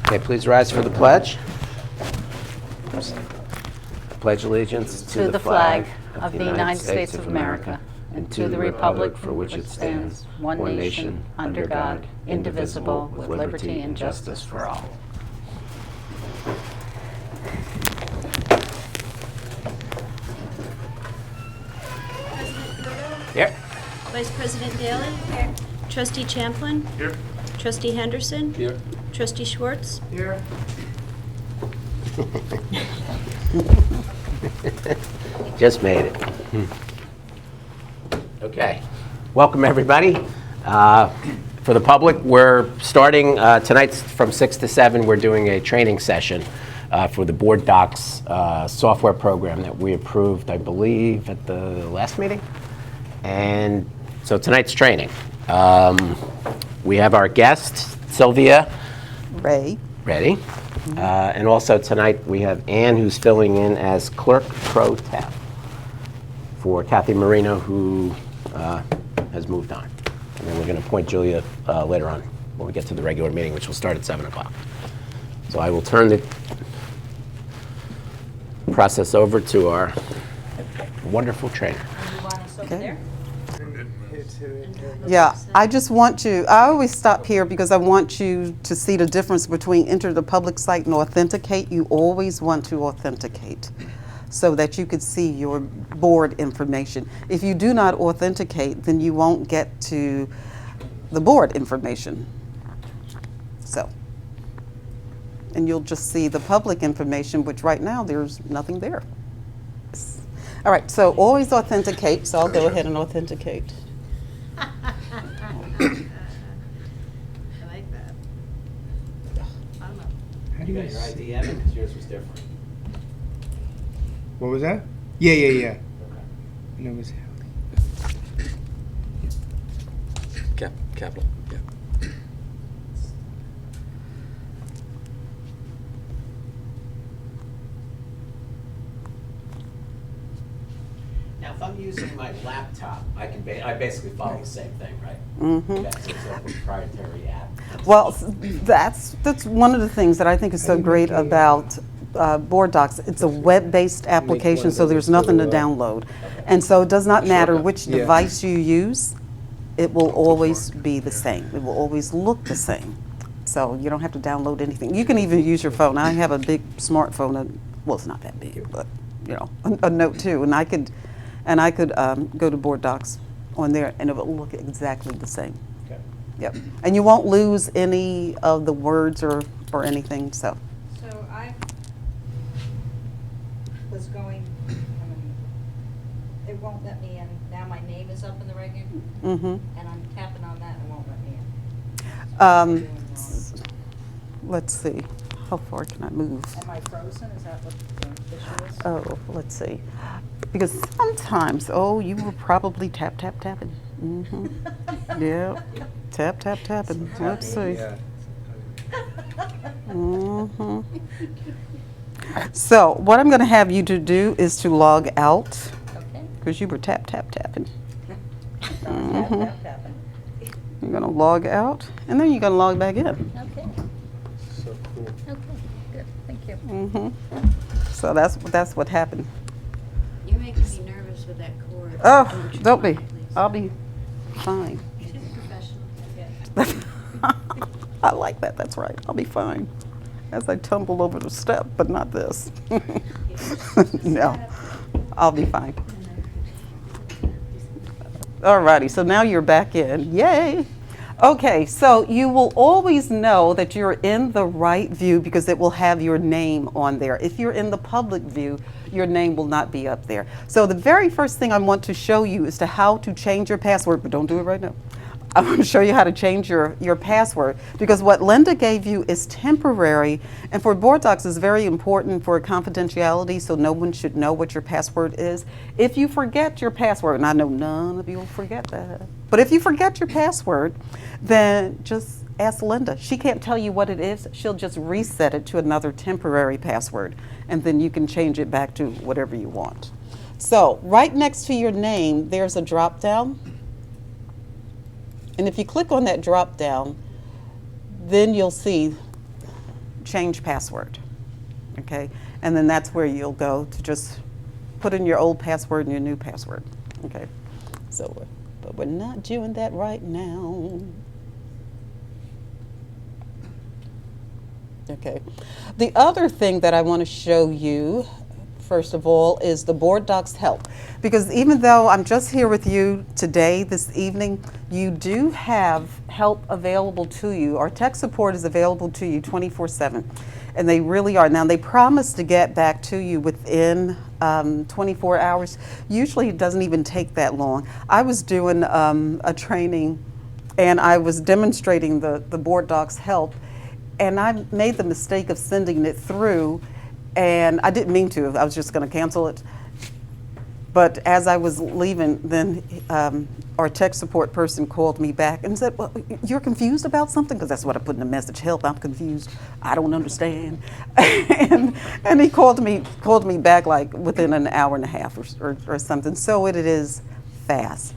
Okay, please rise for the pledge. Pledge allegiance to the flag of the United States of America and to the republic for which it stands, one nation, under God, indivisible, with liberty and justice for all. Here. Vice President Daley? Here. Trustee Champlin? Here. Trustee Henderson? Here. Trustee Schwartz? Here. Just made it. Okay. Welcome, everybody. For the public, we're starting tonight from 6 to 7. We're doing a training session for the Board Docs software program that we approved, I believe, at the last meeting. And so tonight's training. We have our guest, Sylvia. Ray. Ready. And also tonight we have Ann, who's filling in as clerk pro temp for Kathy Marino, who has moved on. And then we're going to appoint Julia later on when we get to the regular meeting, which will start at 7 o'clock. So I will turn the process over to our wonderful trainer. You want us over there? Yeah, I just want you, I always stop here because I want you to see the difference between enter the public site and authenticate. You always want to authenticate so that you could see your board information. If you do not authenticate, then you won't get to the board information. So, and you'll just see the public information, which right now there's nothing there. All right, so always authenticate, so I'll go ahead and authenticate. I like that. How do You got your ID, Evan, because yours was different. What was that? Yeah. Okay. And it was Capital, yeah. Now, if I'm using my laptop, I basically follow the same thing, right? Mm-hmm. That's a proprietary app. Well, that's one of the things that I think is so great about Board Docs. It's a web-based application, so there's nothing to download. And so it does not matter which Yeah. device you use, it will always be the same. It will always look the same. So you don't have to download anything. You can even use your phone. I have a big smartphone, well, it's not that big, but you know, a Note 2, and I could go to Board Docs on there, and it will look exactly the same. Okay. Yep. And you won't lose any of the words or anything, so. So I was going, it won't let me in. Now my name is up in the record, Mm-hmm. and I'm tapping on that and it won't let me in. Let's see, how far can I move? Am I frozen? Is that what the issue is? Oh, let's see. Because sometimes, you were probably tapping. Mm-hmm. Yeah, tapping. Let's see. Mm-hmm. So what I'm going to have you to do is to log out, Okay. because you were tapping. Tapping. You're going to log out, and then you're going to log back in. Okay. so cool. Okay. Good. Thank you. Mm-hmm. So that's what happened. You're making me nervous with that cord. Oh, Don't you don't be. mind, please? I'll be fine. She's professional. I like that. That's right. I'll be fine. As I tumble over the step, but not this. No, I'll be fine. Alrighty, so now you're back in. Yay! Okay, so you will always know that you're in the right view because it will have your name on there. If you're in the public view, your name will not be up there. So the very first thing I want to show you is to how to change your password, but don't do it right now. I'm going to show you how to change your password, because what Linda gave you is temporary, and for Board Docs is very important for confidentiality, so no one should know what your password is. If you forget your password, and I know none of you will forget that, but if you forget your password, then just ask Linda. She can't tell you what it is. She'll just reset it to another temporary password, and then you can change it back to whatever you want. So right next to your name, there's a drop down. And if you click on that drop down, then you'll see change password, okay? And then that's where you'll go to just put in your old password and your new password, okay? So, but we're not doing that right now. Okay. The other thing that I want to show you, first of all, is the board docs help. Because even though I'm just here with you today, this evening, you do have help available to you. Our tech support is available to you 24/7. And they really are. Now, they promise to get back to you within 24 hours. Usually, it doesn't even take that long. I was doing a training, and I was demonstrating the board docs help. And I made the mistake of sending it through, and I didn't mean to. I was just going to cancel it. But as I was leaving, then our tech support person called me back and said, "Well, you're confused about something?" Because that's what I put in the message. "Help, I'm confused. I don't understand." and he called me back like within an hour and a half or something. So it is fast.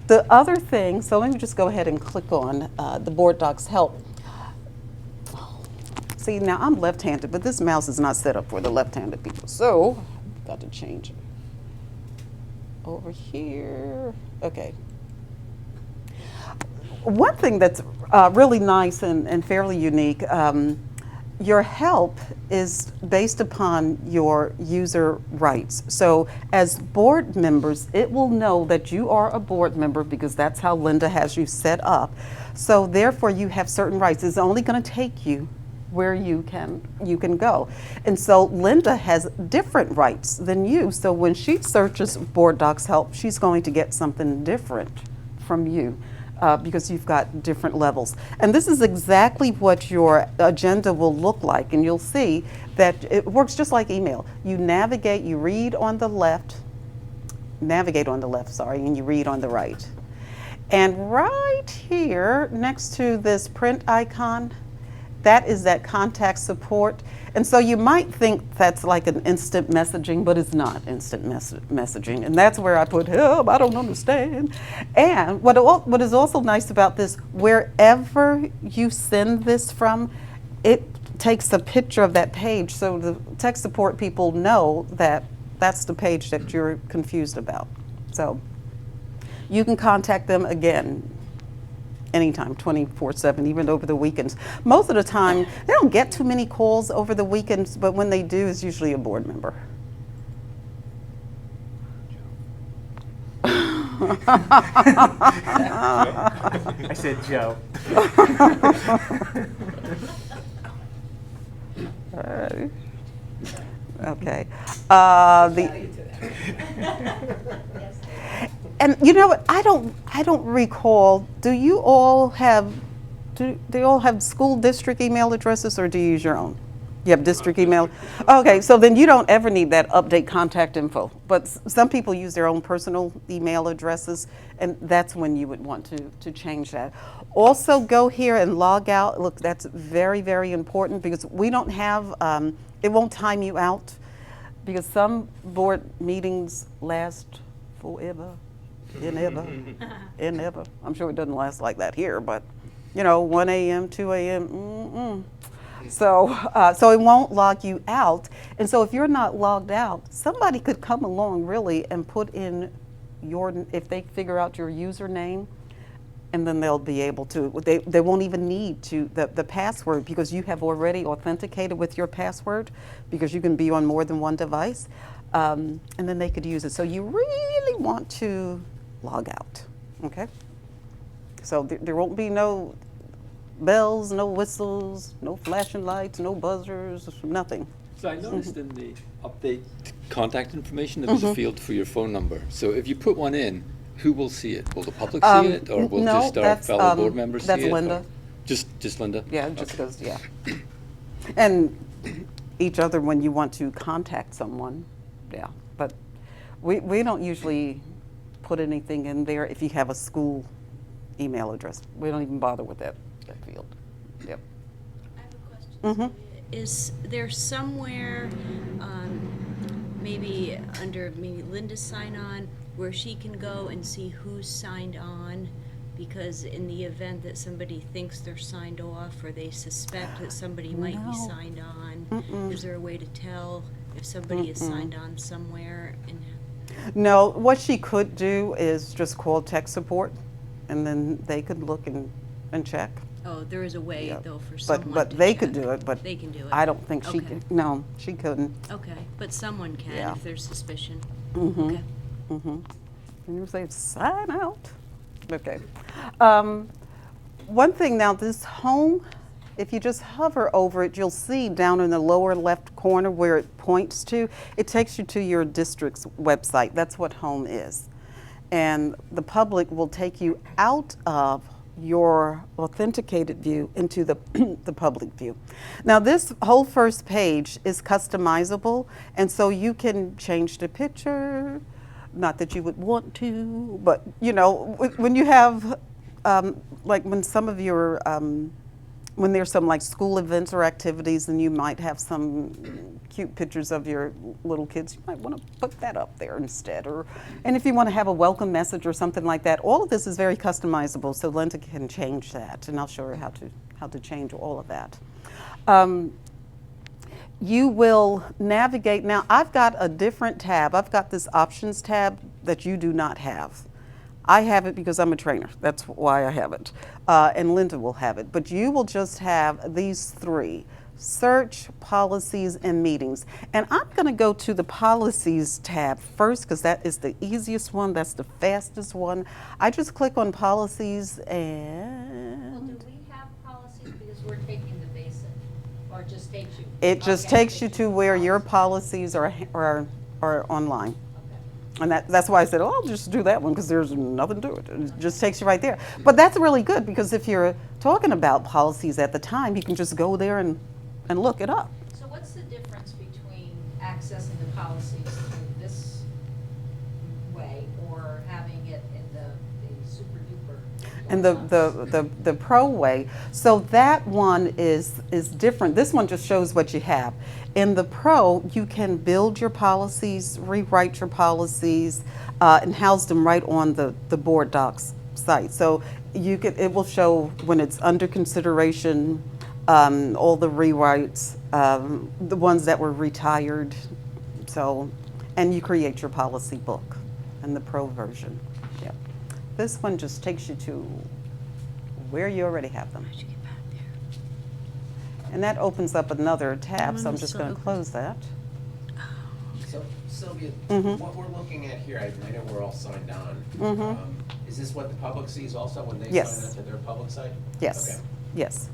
The other thing, so let me just go ahead and click on the board docs help. See, now I'm left-handed, but this mouse is not set up for the left-handed people. So, got to change it. Over here, okay. One thing that's really nice and fairly unique, your help is based upon your user rights. So as board members, it will know that you are a board member because that's how Linda has you set up. So therefore you have certain rights. It's only going to take you where you can go. And so Linda has different rights than you. So when she searches board docs help, she's going to get something different from you because you've got different levels. And this is exactly what your agenda will look like. And you'll see that it works just like email. You navigate, you read on the left, and you read on the right. And right here next to this print icon, that is that contact support. And so you might think that's like an instant messaging, but it's not instant messaging. And that's where I put help, I don't understand. And what is also nice about this, wherever you send this from, it takes a picture of that page so the tech support people know that that's the page that you're confused about. So you can contact them again anytime, 24/7, even over the weekends. Most of the time, they don't get too many calls over the weekends, but when they do, it's usually a board member. I said Joe. Okay. And you know what? I don't recall. Do you all have school district email addresses, or do you use your own? You have district email? Okay, so then you don't ever need that update contact info. But some people use their own personal email addresses, and that's when you would want to change that. Also, go here and log out. Look, that's very, very important because we don't have, it won't time you out because some board meetings last forever. And ever. I'm sure it doesn't last like that here, but 1 a.m., 2 a.m. So it won't log you out. And so if you're not logged out, somebody could come along really and put in if they figure out your username, and then they'll be able to, they won't even need the password because you have already authenticated with your password because you can be on more than one device, and then they could use it. So you really want to log out, okay? So there won't be no bells, no whistles, no flashing lights, no buzzers, nothing. So I noticed in the update contact information, there was a field for your phone number. So if you put one in, who will see it? Will the public see it, or will no, just our that's, fellow board members see it? That's Linda. Just Linda? Yeah, just because, yeah. And each other when you want to contact someone, yeah. But we don't usually put anything in there if you have a school email address. We don't even bother with that field. Yep. I have a question. Is there somewhere, maybe under maybe Linda's sign on, where she can go and see who's signed on Because in the event that somebody thinks they're signed off, or they suspect that somebody might be No. signed on, is there a way to tell if somebody is signed on somewhere? And No, what she could do is just call tech support, and then they could look and check. oh, there is a way Yeah. though for someone But to they could check. do it, but They can do it. I don't think she Okay. could. No, she couldn't. Okay, but someone can Yeah. if there's suspicion. Mhm. Okay. And you say, sign out. Okay. One thing now, this home, if you just hover over it, you'll see down in the lower left corner where it points to, it takes you to your district's website. That's what home is. And the public will take you out of your authenticated view into the, the public view. Now this whole first page is customizable, and so you can change the picture, not that you would want to, but you know, when you have, like when some of your, when there's some like school events or activities and you might have some cute pictures of your little kids, you might want to put that up there instead. And if you want to have a welcome message or something like that, all of this is very customizable, so Linda can change that, and I'll show her how to change all of that. You will navigate. Now, I've got a different tab. I've got this options tab that you do not have. I have it because I'm a trainer. That's why I have it. And Linda will have it. But you will just have these three: search, policies, and meetings. And I'm going to go to the policies tab first because that is the easiest one. That's the fastest one. I just click on policies Well, and do we have policies because we're taking the basic, or it just takes you? it just Okay, takes you to where your policies. policies are online. Okay. And that's why I said, oh, I'll just do that one because there's nothing to it. It just takes you right there. But that's really good because if you're talking about policies at the time, you can just go there and look it up. So what's the difference between accessing the policies through this way or having it in the super duper? And the pro way. So that one is different. This one just shows what you have. In the pro, you can build your policies, rewrite your policies, and house them right on the board docs site. So it will show when it's under consideration, all the rewrites, the ones that were retired. So, and you create your policy book in the pro version. Yeah. This one just takes you to where you already have them. How'd you get back there? And that opens up another tab, so I'm just So going to open. close that. So Sylvia, Mhm. what we're looking at here, I know we're all signed on. Mhm. Is this what the public sees also when they Yes. sign up to their public site? Yes, Okay. yes.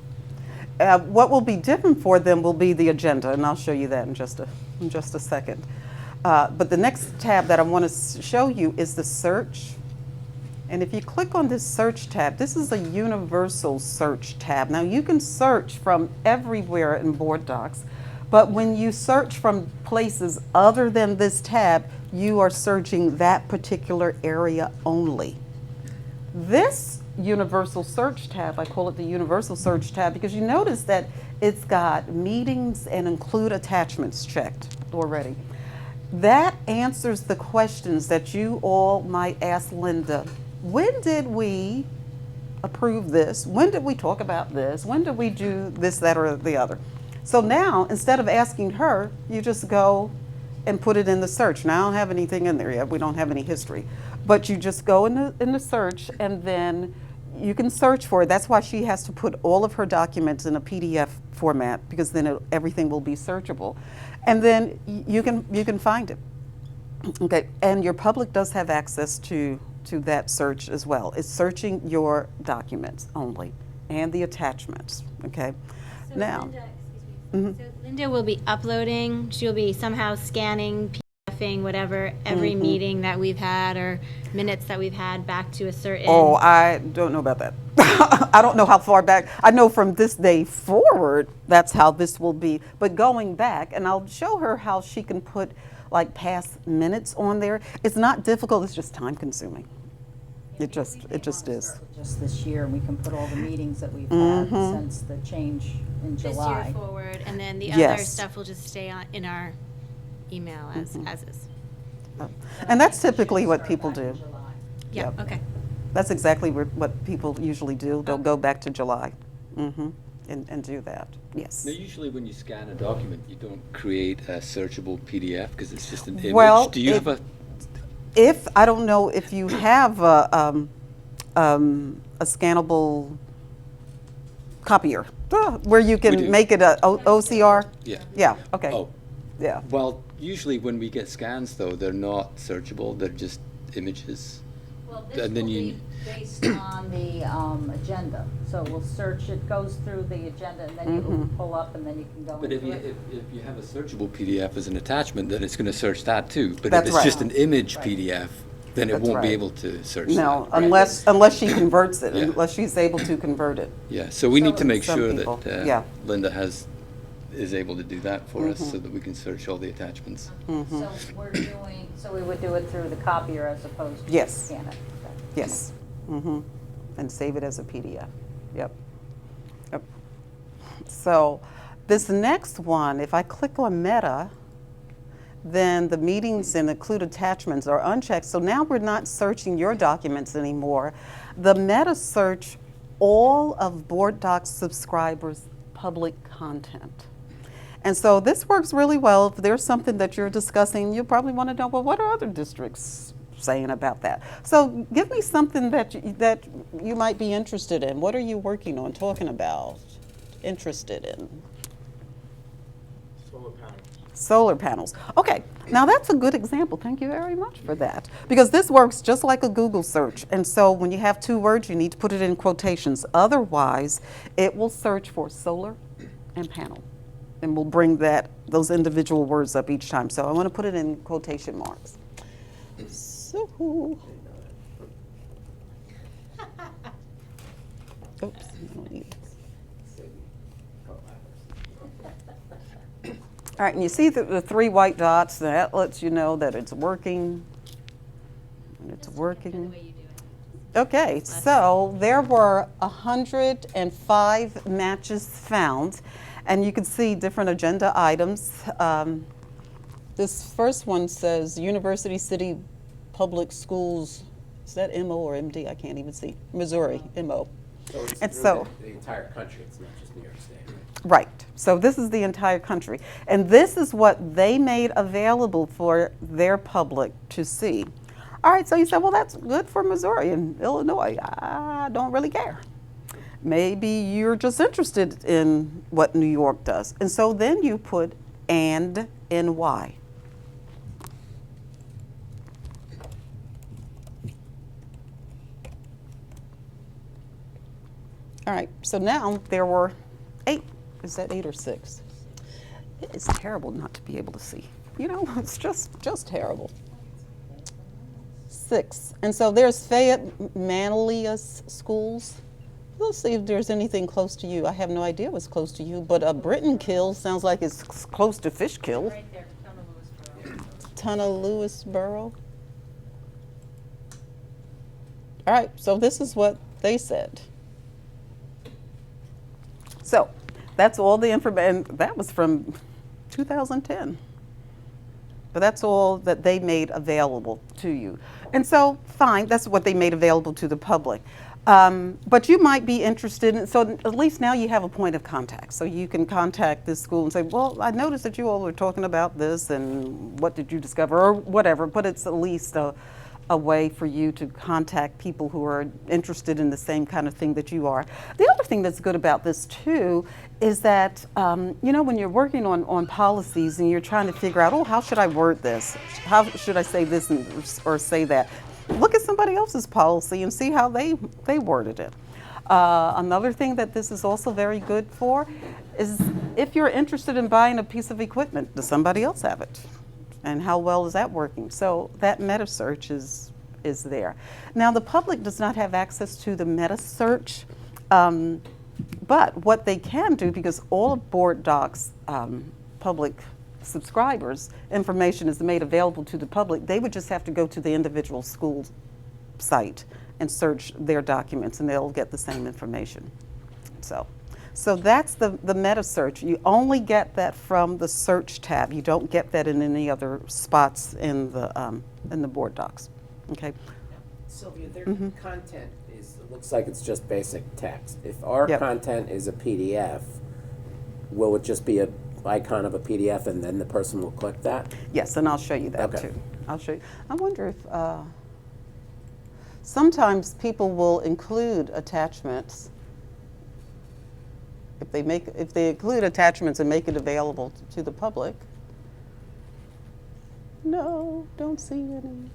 What will be different for them will be the agenda, and I'll show you that in just a second. But the next tab that I want to show you is the search. And if you click on this search tab, this is a universal search tab. Now you can search from everywhere in Board Docs, but when you search from places other than this tab, you are searching that particular area only. This universal search tab, I call it the universal search tab because you notice that it's got meetings and include attachments checked already. That answers the questions that you all might ask Linda. When did we approve this? When did we talk about this? When did we do this, that, or the other? So now, instead of asking her, you just go and put it in the search. Now, I don't have anything in there yet. We don't have any history. But you just go in the search, and then you can search for it. That's why she has to put all of her documents in a PDF format, because then everything will be searchable. And then you can find it. Okay, and your public does have access to that search as well. It's searching your documents only and the attachments, okay? So Now, Linda, excuse me. So Linda will be uploading, she'll be somehow scanning, PDFing, whatever, every meeting that we've had or minutes that we've had back to a certain. oh, I don't know about that. I don't know how far back. I know from this day forward, that's how this will be. But going back, and I'll show her how she can put like past minutes on there. It's not difficult, it's just time consuming. It just is. Just this year, and we can put all the meetings that we've had since the change in This year July. forward, and then the Yes. other stuff will just stay on in our email as is. And that's typically what people do. Yeah, Yep. okay. That's exactly what people usually do. They'll go back to July, and do that, yes. Now, usually when you scan a document, you don't create a searchable PDF because it's just an image. Well, Do you have a, I don't know if you have a scannable copier, where you We can do. make it a OCR? yeah. Yeah, okay. Oh, Yeah. well, usually when we get scans though, they're not searchable, they're just images. Well, this will And then be you, based on the agenda, so we'll search, it goes through the agenda, and then you pull up, and then you can go but if into you, it. if you have a searchable PDF as an attachment, then it's gonna search that too. But if That's it's right. just an image PDF, then it That's won't be right. able to search No, that. unless she converts it, Yeah. unless she's able to convert it. Yeah, so we need to make Some sure people, that yeah. Linda is able to do that for us so that we can search all the attachments. So we're doing, so we would do it through the copier as opposed to Yes. scan it. Okay. Yes. And save it as a PDF. Yep. Yep. So this next one, if I click on Meta, then the meetings and include attachments are unchecked. So now we're not searching your documents anymore. The Meta search all of Board Docs subscribers' public content. And so this works really well. If there's something that you're discussing, you probably want to know, well, what are other districts saying about that? So give me something that you might be interested in. What are you working on, talking about, interested in? Solar panels. Okay, now that's a good example. Thank you very much for that. Because this works just like a Google search. And so when you have two words, you need to put it in quotations. Otherwise, it will search for solar and panel. And we'll bring those individual words up each time. So I want to put it in quotation marks. So, oops. I don't need this. All right, and you see the three white dots, that lets you know that it's working. And it's working. Okay, so there were 105 matches found, and you can see different agenda items. This first one says University City Public Schools, is that MO or MD? I can't even see. Missouri, MO. And so the entire country, it's not just New York State, right? Right. So this is the entire country. And this is what they made available for their public to see. All right, so you said, well, that's good for Missouri and Illinois. I don't really care. Maybe you're just interested in what New York does. And so then you put and NY. All right, so now there were 8. Is that 8 or 6? It is terrible not to be able to see. You know, it's just terrible. 6. And so there's Fayette Manlius schools. Let's see if there's anything close to you. I have no idea what's close to you, but Britton Kill sounds like it's close to Fishkill. Right there, Tonawanda. All right, so this is what they said. So that's all the information. That was from 2010. But that's all that they made available to you. And so, fine, that's what they made available to the public. But you might be interested in, so at least now you have a point of contact. So you can contact this school and say, well, I noticed that you all were talking about this and what did you discover or whatever, but it's at least a way for you to contact people who are interested in the same kind of thing that you are. The other thing that's good about this too is that, you know, when you're working on policies and you're trying to figure out, oh, how should I word this? How should I say this or say that? Look at somebody else's policy and see how they worded it. Another thing that this is also very good for is if you're interested in buying a piece of equipment, does somebody else have it? And how well is that working? So that meta search is there. Now the public does not have access to the meta search, but what they can do, because all of Board Docs public subscribers information is made available to the public, they would just have to go to the individual school site and search their documents and they'll get the same information. So that's the meta search. You only get that from the search tab. You don't get that in any other spots in the Board Docs. Okay. Sylvia, their content it looks like it's just basic text. If our Yep. content is a PDF, will it just be a icon of a PDF and then the person will click that? Yes, and I'll show you that Okay. too. I'll show you. I wonder if sometimes people will include attachments. If they include attachments and make it available to the public. No, don't see any.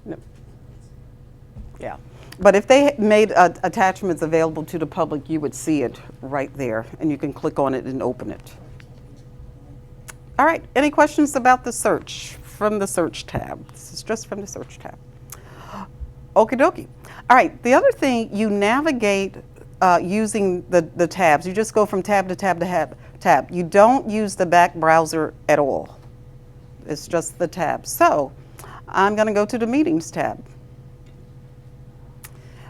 No. Yeah, but if they made attachments available to the public, you would see it right there, and you can click on it and open it. All right, any questions about the search from the search tab? This is just from the search tab. Okie dokie. All right, the other thing, you navigate using the tabs. You just go from tab to tab to tab. You don't use the back browser at all. It's just the tab. So I'm going to go to the meetings tab.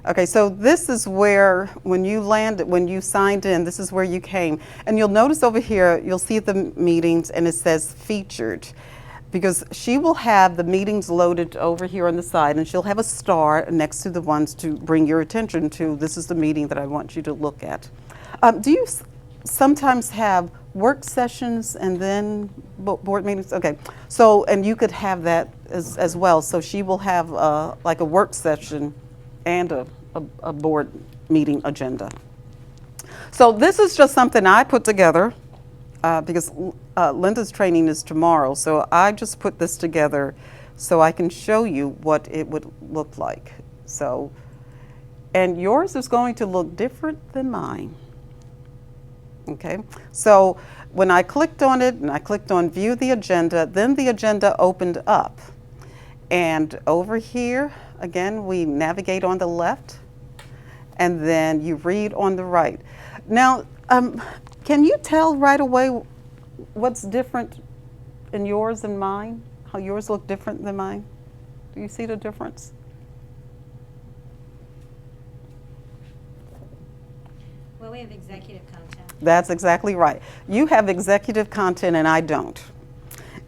Okay, so this is where, when you signed in, this is where you came. And you'll notice over here, you'll see the meetings and it says featured. Because she will have the meetings loaded over here on the side and she'll have a star next to the ones to bring your attention to, this is the meeting that I want you to look at. Do you sometimes have work sessions and then board meetings? Okay, so, and you could have that as well. So she will have like a work session and a board meeting agenda. So this is just something I put together because Linda's training is tomorrow. So I just put this together so I can show you what it would look like. So, and yours is going to look different than mine. Okay, so when I clicked on it and I clicked on view the agenda, then the agenda opened up. And over here, again, we navigate on the left and then you read on the right. Now, can you tell right away what's different in yours and mine? How yours look different than mine? Do you see the difference? Well, we have executive content. That's exactly right. You have executive content and I don't.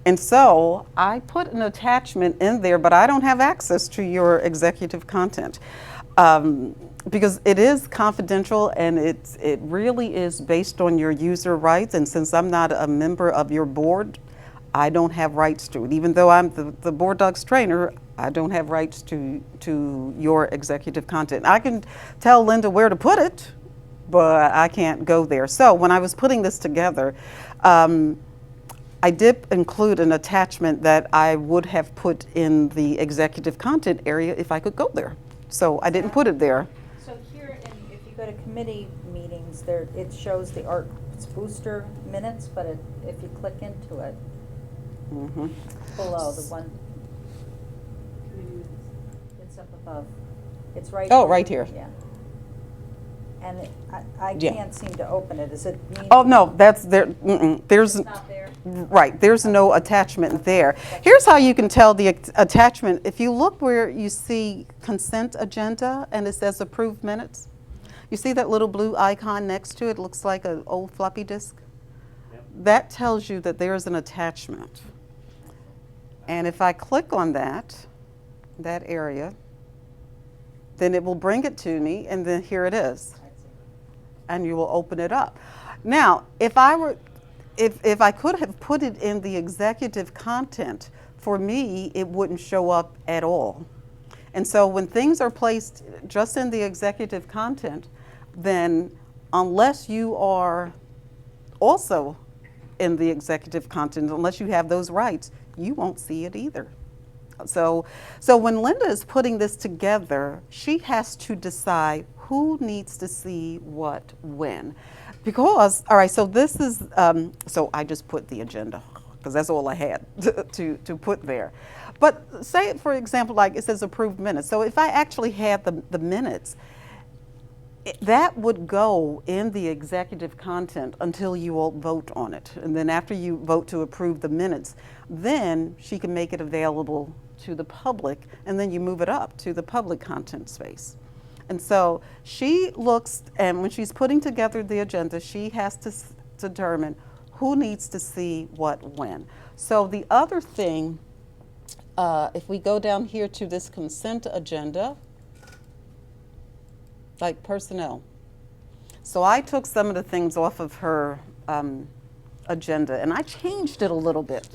And so I put an attachment in there, but I don't have access to your executive content because it is confidential and it really is based on your user rights. And since I'm not a member of your board, I don't have rights to it. Even though I'm the board docs trainer, I don't have rights to your executive content. I can tell Linda where to put it, but I can't go there. So when I was putting this together, I did include an attachment that I would have put in the executive content area if I could go there. So I didn't put it there. So here, if you go to committee meetings, there, it shows the Arts Booster minutes, but if you click into it, below, the one, it's up above. It's right. Oh, right here. Yeah. And I Yeah. can't seem to open it. Is it me? Oh, no, that's there. There's, It's not there? right, there's no attachment there. Here's how you can tell the attachment. If you look where you see consent agenda and it says approved minutes, you see that little blue icon next to it? It looks like an old floppy disk. Yep. That tells you that there's an attachment. And if I click on that area, then it will bring it to me, and then here it is. And you will open it up. Now, if I could have put it in the executive content, for me, it wouldn't show up at all. And so when things are placed just in the executive content, then unless you are also in the executive content, unless you have those rights, you won't see it either. So when Linda is putting this together, she has to decide who needs to see what when. Because, all right, so this is, so I just put the agenda because that's all I had to put there. But say, for example, like it says approved minutes. So if I actually had the minutes, that would go in the executive content until you all vote on it. And then after you vote to approve the minutes, then she can make it available to the public, and then you move it up to the public content space. And so she looks, and when she's putting together the agenda, she has to determine who needs to see what when. So the other thing, if we go down here to this consent agenda, like personnel. So I took some of the things off of her agenda and I changed it a little bit.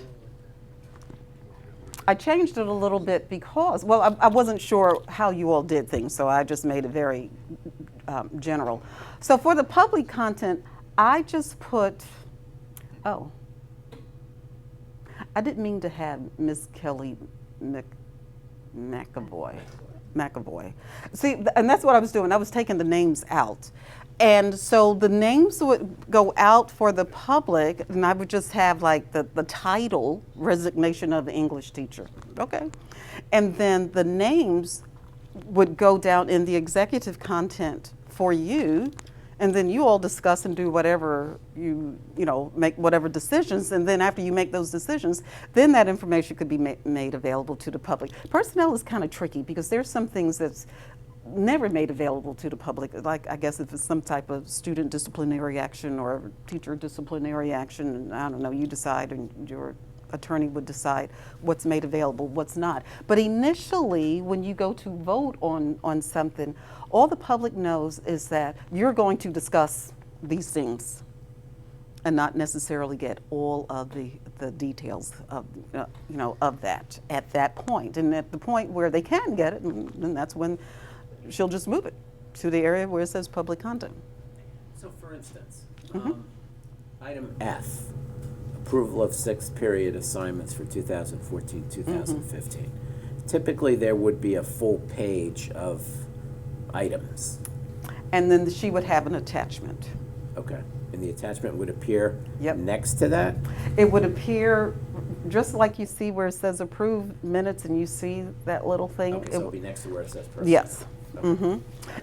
I changed it a little bit because, well, I wasn't sure how you all did things, so I just made it very general. So for the public content, I just put, oh, I didn't mean to have Miss Kelly McAvoy. See, and that's what I was doing. I was taking the names out. And so the names would go out for the public, and I would just have like the title, resignation of the English teacher. Okay. And then the names would go down in the executive content for you, and then you all discuss and do whatever you know, make whatever decisions, and then after you make those decisions, then that information could be made available to the public. Personnel is kind of tricky because there's some things that's never made available to the public, like I guess if it's some type of student disciplinary action or teacher disciplinary action, I don't know, you decide and your attorney would decide what's made available, what's not. But initially, when you go to vote on something, all the public knows is that you're going to discuss these things and not necessarily get all of the details of, you know, of that at that point. And at the point where they can get it, and that's when she'll just move it to the area where it says public content. So for instance, item F, approval of sixth period assignments for 2014-2015. Typically there would be a full page of items. And then she would have an attachment. Okay. And the attachment would appear Yep. next to that? It would appear just like you see where it says approved minutes and you see that little thing. Okay, so it'll be next to where it says personnel. Yes. Okay. Mm-hmm.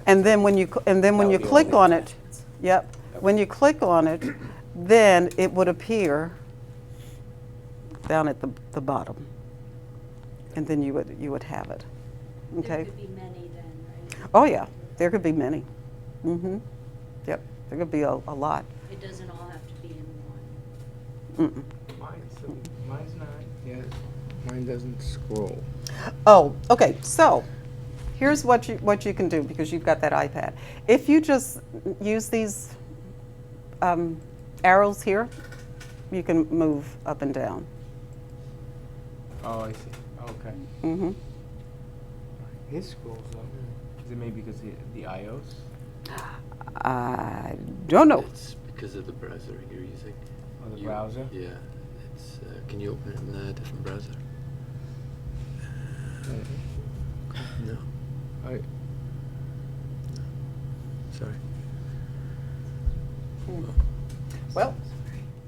And then when you That would be all click the on it, attachments. yep. When you click on it, then it would appear down at the bottom, and then you would have it. There Okay. could be many then, right? Oh yeah, there could be many. Mm-hmm. Yep. There could be a lot. It doesn't all have to be in one. Mm-mm. Mine's not. Yeah, mine doesn't scroll. Oh, okay. So here's what you can do because you've got that iPad. If you just use these arrows here, you can move up and down. Oh, I see. Okay. Mm-hmm. His scrolls up. Is it maybe because the iOS? I don't know. It's because of the browser you're using. Or the browser? Yeah. It's, can you open it in a different browser? No. Sorry. Well,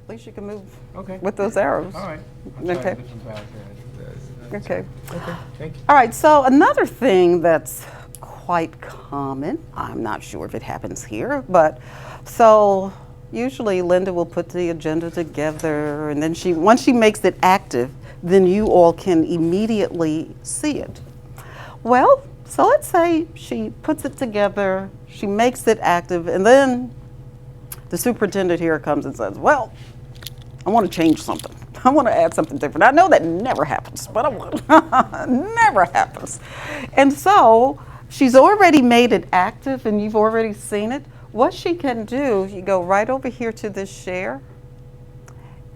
at least you can move Okay. with those arrows. All right. I'll try Okay. a different browser. Okay. Okay. Thank you. All right, so another thing that's quite common, I'm not sure if it happens here, but so usually Linda will put the agenda together and then once she makes it active, then you all can immediately see it. Well, so let's say she puts it together, she makes it active, and then the superintendent here comes and says, well, I want to change something. I want to add something different. I know that never happens, but I want never happens. And so she's already made it active and you've already seen it. What she can do, you go right over here to this share.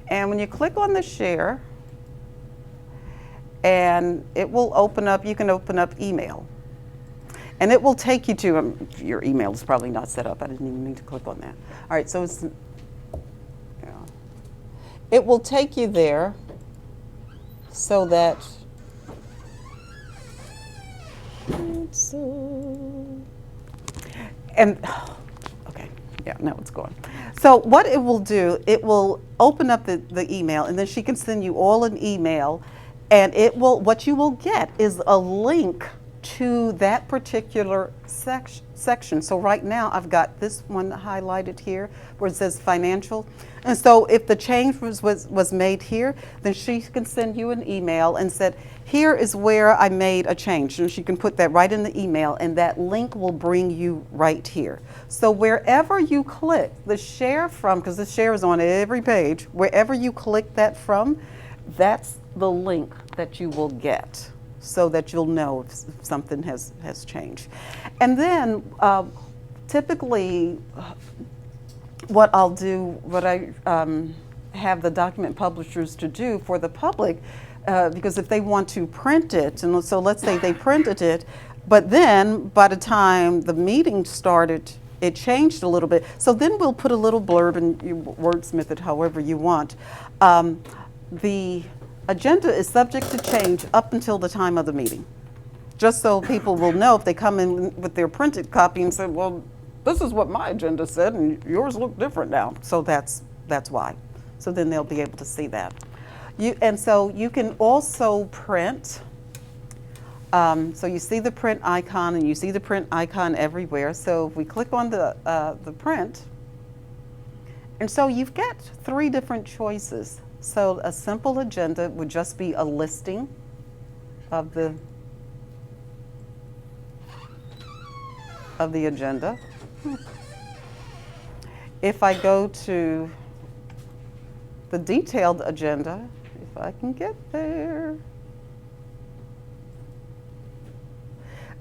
And when you click on the share, and it will open up, you can open up email. And it will take you to, your email is probably not set up. I didn't even need to click on that. All right, so it's, it will take you there so that and okay, yeah, now it's gone. So what it will do, it will open up the email and then she can send you all an email and it will, what you will get is a link to that particular section. So right now, I've got this one highlighted here where it says financial. And so if the change was made here, then she can send you an email and said, here is where I made a change. And she can put that right in the email, and that link will bring you right here. So wherever you click the share from, because the share is on every page, wherever you click that from, that's the link that you will get, so that you'll know if something has changed. And then typically what I'll do, what I have the document publishers to do for the public, because if they want to print it, and so let's say they printed it, but then by the time the meeting started, it changed a little bit. So then we'll put a little blurb and you wordsmith it however you want. The agenda is subject to change up until the time of the meeting, just so people will know if they come in with their printed copy and say, well, this is what my agenda said and yours look different now. So that's why. So then they'll be able to see that. And so you can also print. So you see the print icon, and you see the print icon everywhere. So if we click on the print, and so you've got 3 different choices. So a simple agenda would just be a listing of the agenda. If I go to the detailed agenda, if I can get there,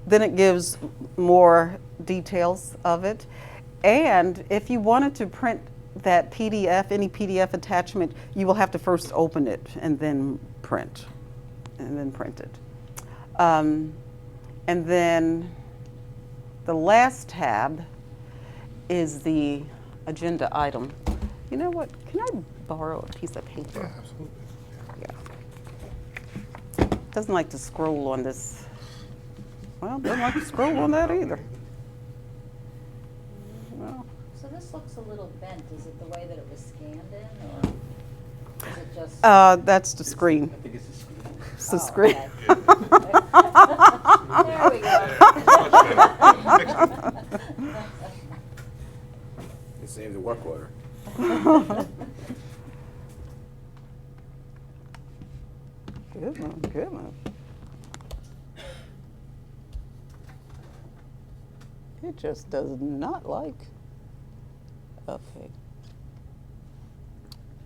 then it gives more details of it. And if you wanted to print that PDF, any PDF attachment, you will have to first open it and then print it. And then the last tab is the agenda item. You know what? Can I borrow a piece of paper? Yeah, absolutely. Yeah. Doesn't like to scroll on this. Well, doesn't like to scroll on that either. Well, So this looks a little bent. Is it the way that it was scanned in, or is it just? that's the screen. I think it's a screen. It's the Oh, screen. okay. There we go. It saved the work order. Good one, good one. It just does not like. Okay.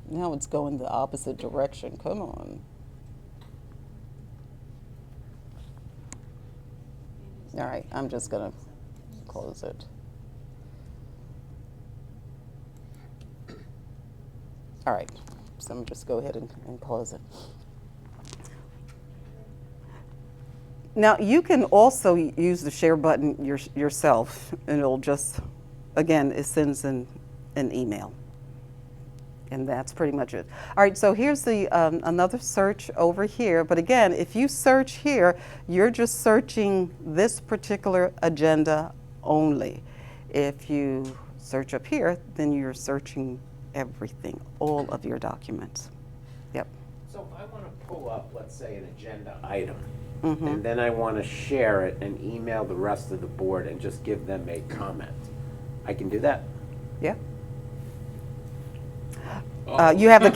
Now it's going the opposite direction. Come on. All right, I'm just gonna close it. All right, so I'm just go ahead and close it. Now you can also use the share button yourself, and it'll just, again, it sends an email. And that's pretty much it. All right, so here's the another search over here. But again, if you search here, you're just searching this particular agenda only. If you search up here, then you're searching everything, all of your documents. Yep. So if I want to pull up, let's say, an agenda item, Mm-hmm. and then I want to share it and email the rest of the board and just give them a comment, I can do that? Yeah. You have the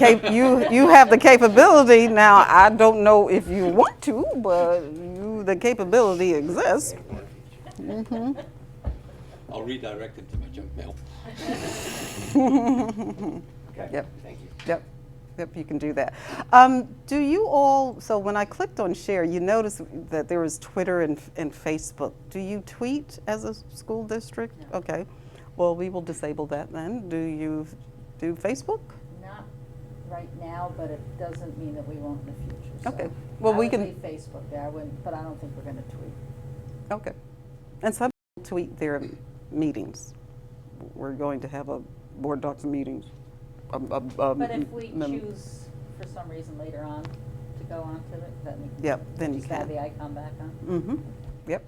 you have the capability. Now I don't know if you want to, but the capability exists. Mm-hmm. I'll redirect it to my junk mail. Okay. Yep. Thank you. Yep. Yep, you can do that. Do you all, so when I clicked on share, you notice that there is Twitter and Facebook. Do you tweet as a school district? No. Okay. Well, we will disable that then. Do you do Facebook? Not right now, but it doesn't mean that we won't in the future. So Okay. Well, we I can. would leave Facebook there, I wouldn't, but I don't think we're going to tweet. Okay. And some people tweet their meetings. We're going to have a board docs meetings. But if we choose for some reason later on to go on to it, then Yep, then you just have can. the icon back on. Mm-hmm. Yep.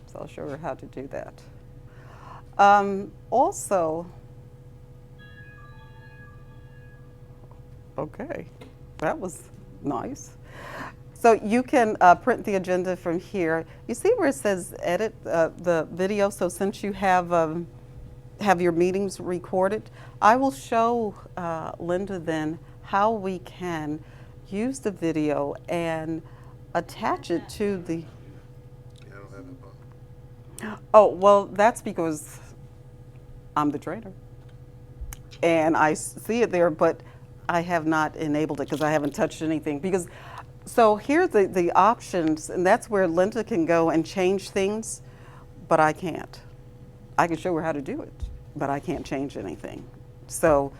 So I'll show her how to do that. Also, okay, that was nice. So you can print the agenda from here. You see where it says edit the video? So since you have your meetings recorded, I will show Linda then how we can use the video and attach it to the. Oh, well, that's because I'm the trainer. And I see it there, but I have not enabled it because I haven't touched anything. Because, so here are the options, and that's where Linda can go and change things, but I can't. I can show her how to do it, but I can't change anything. So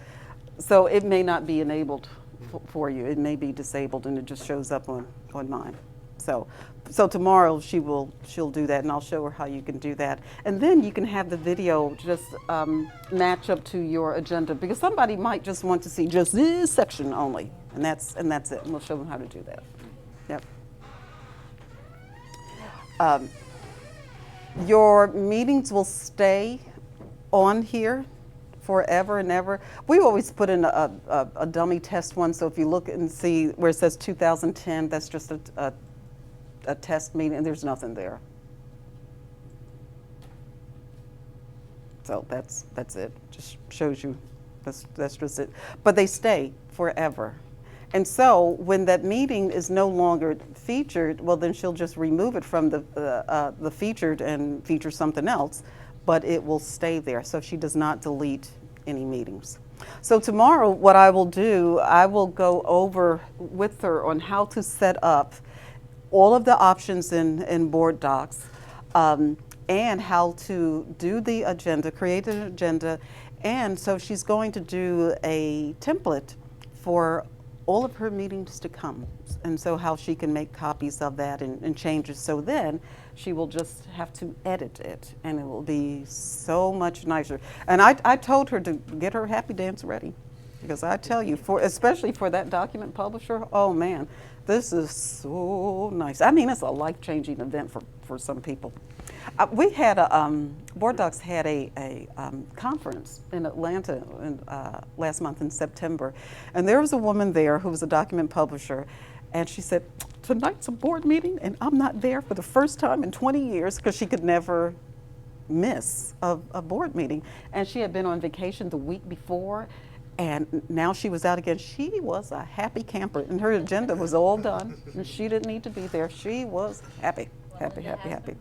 it may not be enabled for you. It may be disabled, and it just shows up on mine. So tomorrow she'll do that, and I'll show her how you can do that. And then you can have the video just match up to your agenda, because somebody might just want to see just this section only, and that's it. And we'll show them how to do that. Yep. Your meetings will stay on here forever and ever. We always put in a dummy test one, so if you look and see where it says 2010, that's just a test meeting, and there's nothing there. So that's it. Just shows you that's just it. But they stay forever. And so when that meeting is no longer featured, well, then she'll just remove it from the featured and feature something else, but it will stay there. So she does not delete any meetings. So tomorrow, what I will do, I will go over with her on how to set up all of the options in Board Docs, and how to do the agenda, create an agenda. And so she's going to do a template for all of her meetings to come. And so how she can make copies of that and changes. So then she will just have to edit it, and it will be so much nicer. And I told her to get her Happy Dance ready, because I tell you, especially for that document publisher, oh man, this is so nice. I mean, it's a life-changing event for some people. We had Board Docs had a conference in Atlanta last month in September, and there was a woman there who was a document publisher, and she said, tonight's a board meeting, and I'm not there for the first time in 20 years, because she could never miss a board meeting. And she had been on vacation the week before, and now she was out again. She was a happy camper, and her agenda was all done, and she didn't need to be there. She was happy, happy. Practicing her happy.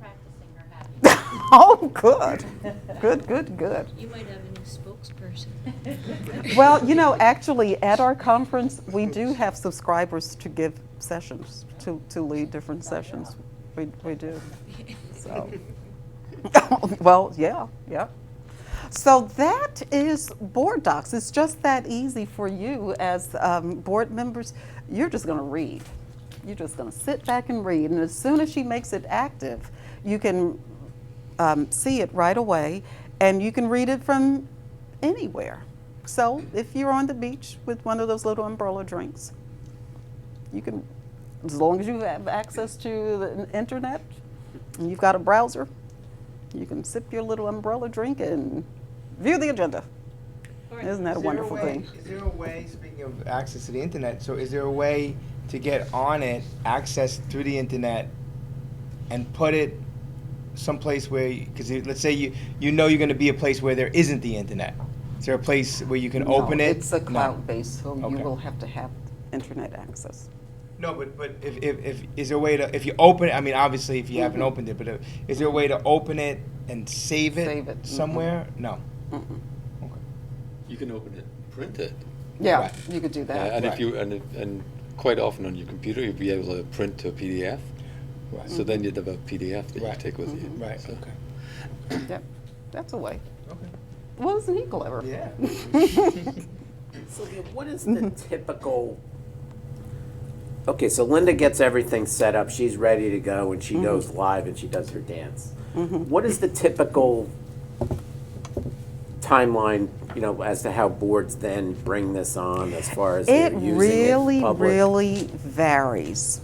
Oh, good. Good. You might have a new spokesperson. Well, you know, actually, at our conference, we do have subscribers to give sessions, to lead different sessions. We do. So, well, yeah. So that is Board Docs. It's just that easy for you as board members. You're just going to read. You're just going to sit back and read. And as soon as she makes it active, you can see it right away, and you can read it from anywhere. So if you're on the beach with one of those little umbrella drinks, you can, as long as you have access to the internet and you've got a browser, you can sip your little umbrella drink and view the agenda. Isn't that a wonderful thing? Is there a way, speaking of access to the internet, so is there a way to get on it, access through the internet, and put it someplace where, because let's say you know you're going to be a place where there isn't the internet. Is there a place where you can open it? It's a No. cloud-based, so Okay. you will have to have internet access. No, but if is there a way to, if you open it, I mean, obviously if you haven't opened it, but is there a way to open it and save it, Save it, somewhere? No. Okay. You can open it, print it. Yeah, Right. you could do that. And Right. if you and quite often on your computer you'll be able to print to a PDF. Right. So then you'd have a PDF that Right. you take with you. Right. So- Okay. Yep, that's a way. Okay. Well, isn't he clever? Yeah. Sylvia, what is the typical? Okay, so Linda gets everything set up. She's ready to go, and she goes live and she does her dance. What is the typical timeline, as to how boards then bring this on, as far as It they're using really, it public? really varies.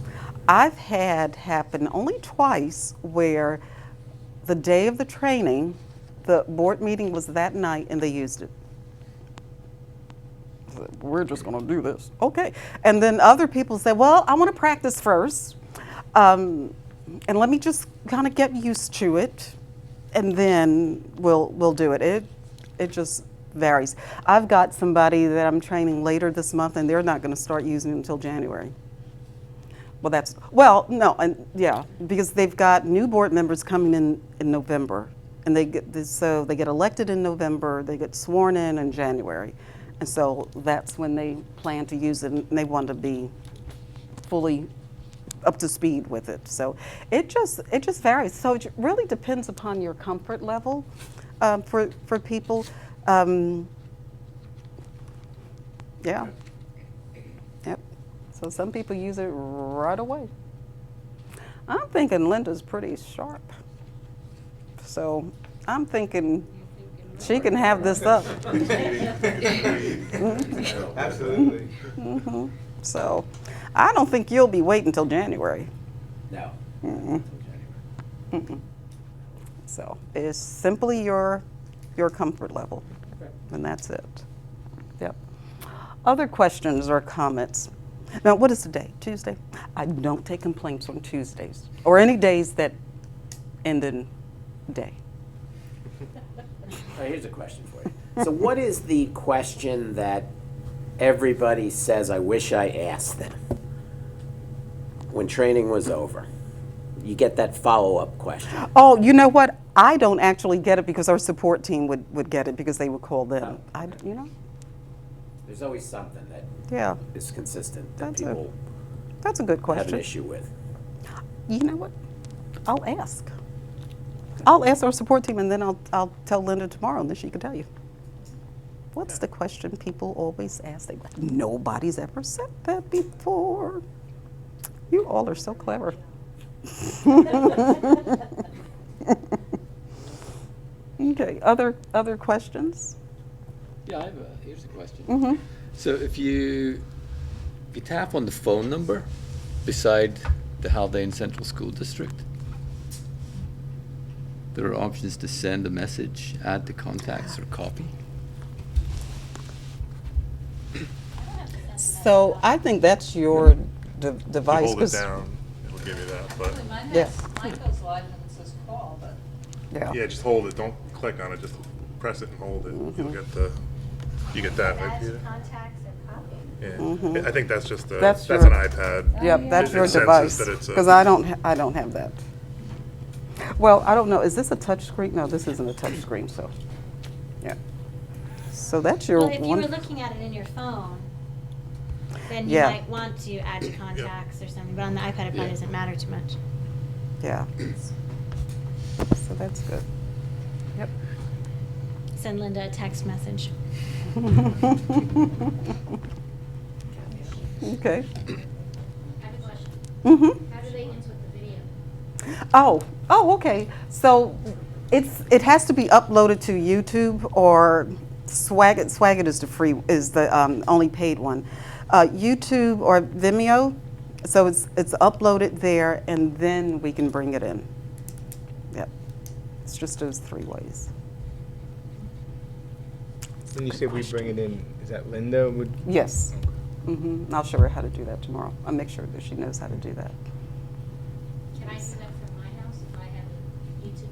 I've had happen only twice where the day of the training, the board meeting was that night and they used it. we're just going to do this. Okay. And then other people say, well, I want to practice first. And let me just kind of get used to it. And then we'll do it. It just varies. I've got somebody that I'm training later this month, and they're not going to start using it until January. No, and yeah, because they've got new board members coming in November, and they get elected in November, they get sworn in January, and so that's when they plan to use it, and they want to be fully up to speed with it. So it just varies. So it really depends upon your comfort level for people. Yeah. Yep. So some people use it right away. I'm thinking Linda's pretty sharp. So I'm thinking she can have this up. Absolutely. So I don't think you'll be waiting until January. No. So it's simply your comfort level, and that's it. Yep. Other questions or comments? Now, what is the day? Tuesday? I don't take complaints on Tuesdays or any days that end in day. Here's a question for you. So what is the question that everybody says, I wish I asked them when training was over? You get that follow-up question. Oh, you know what? I don't actually get it because our support team would get it because they would call them. There's always something that Yeah, is consistent that That's people that's a good have question. an issue with. You know what? I'll ask. I'll ask our support team, and then I'll tell Linda tomorrow, and then she can tell you. What's the question people always ask? Nobody's ever said that before. You all are so clever. Okay. Other questions? Yeah, here's a question. So if you tap on the phone number beside the Haldane Central School District, there are options to send a message, add to contacts, or copy. So I think that's your device. Hold it 'cause- down, it'll give you that, but, Actually, mine Yeah. goes live and it says call, but. Yeah. yeah, just hold it, don't click on it, just press it and hold it. You'll get you get that, right, Add Peter? contacts or copy. Yeah, I think that's just That's that's your- an iPad. Yep, that's It your senses device. that it's a- Because I don't have that. Well, I don't know. Is this a touch screen? No, this isn't a touch screen. So, yeah. So that's your Well, if you one. were looking at it in your phone, then you Yeah. might want to add to contacts or something, but on the iPad it probably doesn't matter too much. Yeah. So that's good. Yep. Send Linda a text message. Okay. I have a question. Mhm. How do they input the video? Oh, okay. So it has to be uploaded to YouTube or Swagit. Swagit is the only paid one. YouTube or Vimeo. So it's uploaded there, and then we can bring it in. Yep. It's just those 3 ways. When you say we bring it in, is that Linda would? Yes. I'll show her how to do that tomorrow. I'll make sure that she knows how to do that. Can I do that from my house if I have a YouTube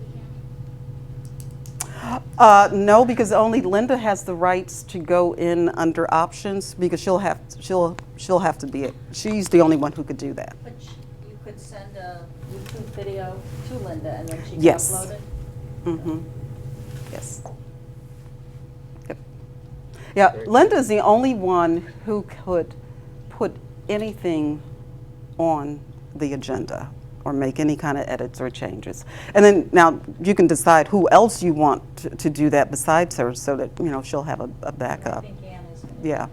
account? No, because only Linda has the rights to go in under options because she'll have to be it. She's the only one who could do that. But you could send a YouTube video to Linda and then she can Yes. upload it? Mm-hmm. Yes. Yep. Yeah, Linda's the only one who could put anything on the agenda or make any kind of edits or changes. And then now you can decide who else you want to do that besides her so that, she'll have a I backup. think Ann is going to Yeah. be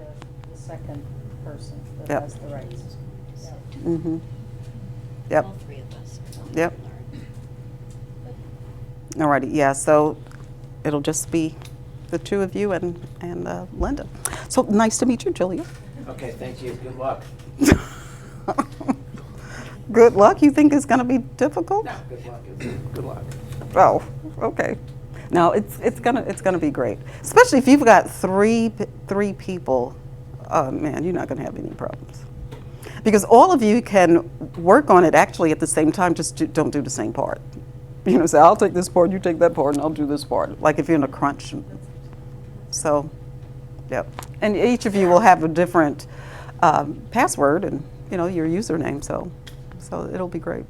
the second person that Yep. has the rights. Yeah. Mm-hmm. Yep. All 3 of us. Yep. Alrighty, yeah, so it'll just be the 2 of you and Linda. So nice to meet you, Julia. Okay, thank you. Good luck. Good luck. You think it's going to be difficult? No, good luck. Good luck. Oh, okay. No, it's gonna be great, especially if you've got three people oh man, you're not going to have any problems. Because all of you can work on it actually at the same time, just don't do the same part. You know, say, I'll take this part, you take that part, and I'll do this part. Like if you're in a crunch. So, yep. And each of you will have a different password and, you know, your username, so it'll be great.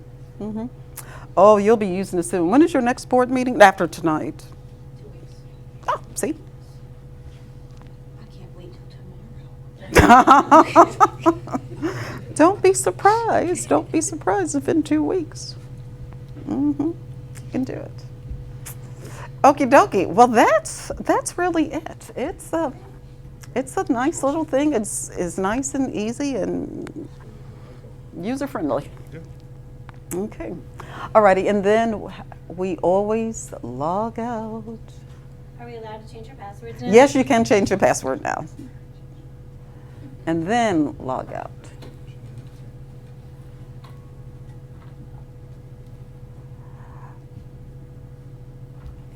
Oh, you'll be using it soon. When is your next board meeting? After tonight. 2 weeks. Oh, see? I can't wait till tomorrow. Don't be surprised. Don't be surprised if in 2 weeks. You can do it. Okie dokie. Well, that's really it. It's a nice little thing. It's nice and easy and user friendly. Okay. Alrighty, and then we always log out. Are we allowed to change our passwords now? Yes, you can change your password now. And then log out.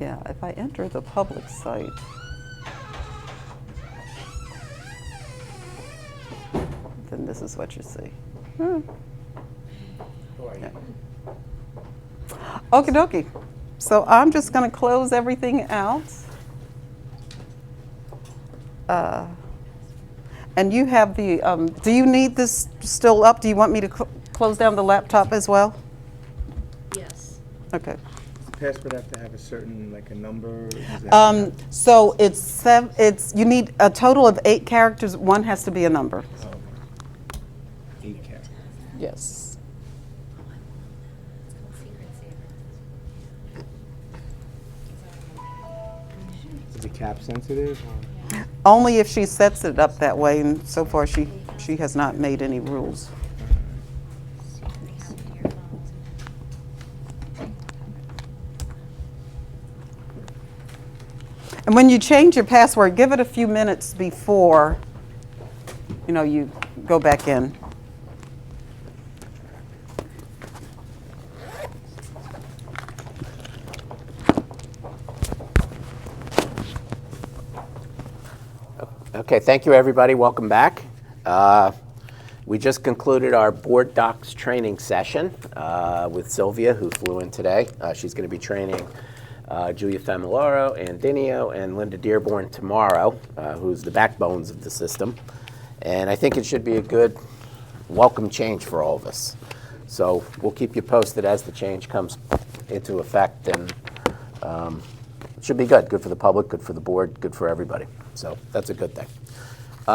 Yeah, if I enter the public site, then this is what you see. Yeah. Okie dokie. So I'm just going to close everything out. And you have the, do you need this still up? Do you want me to close down the laptop as well? Yes. Okay. Does the password have to have a certain, like a number? So it's you need a total of 8 characters. One has to be a number. 8 characters. Yes. Is it cap sensitive? Only if she sets it up that way, and so far she has not made any rules. And when you change your password, give it a few minutes before, you know, you go back in. Okay, thank you, everybody. Welcome back. We just concluded our board docs training session with Sylvia, who flew in today. She's going to be training Julia Familaro and Dinio and Linda Dearborn tomorrow, who's the backbones of the system. And I think it should be a good welcome change for all of us. So we'll keep you posted as the change comes into effect, and it should be good. Good for the public, good for the board, good for everybody. So that's a good thing.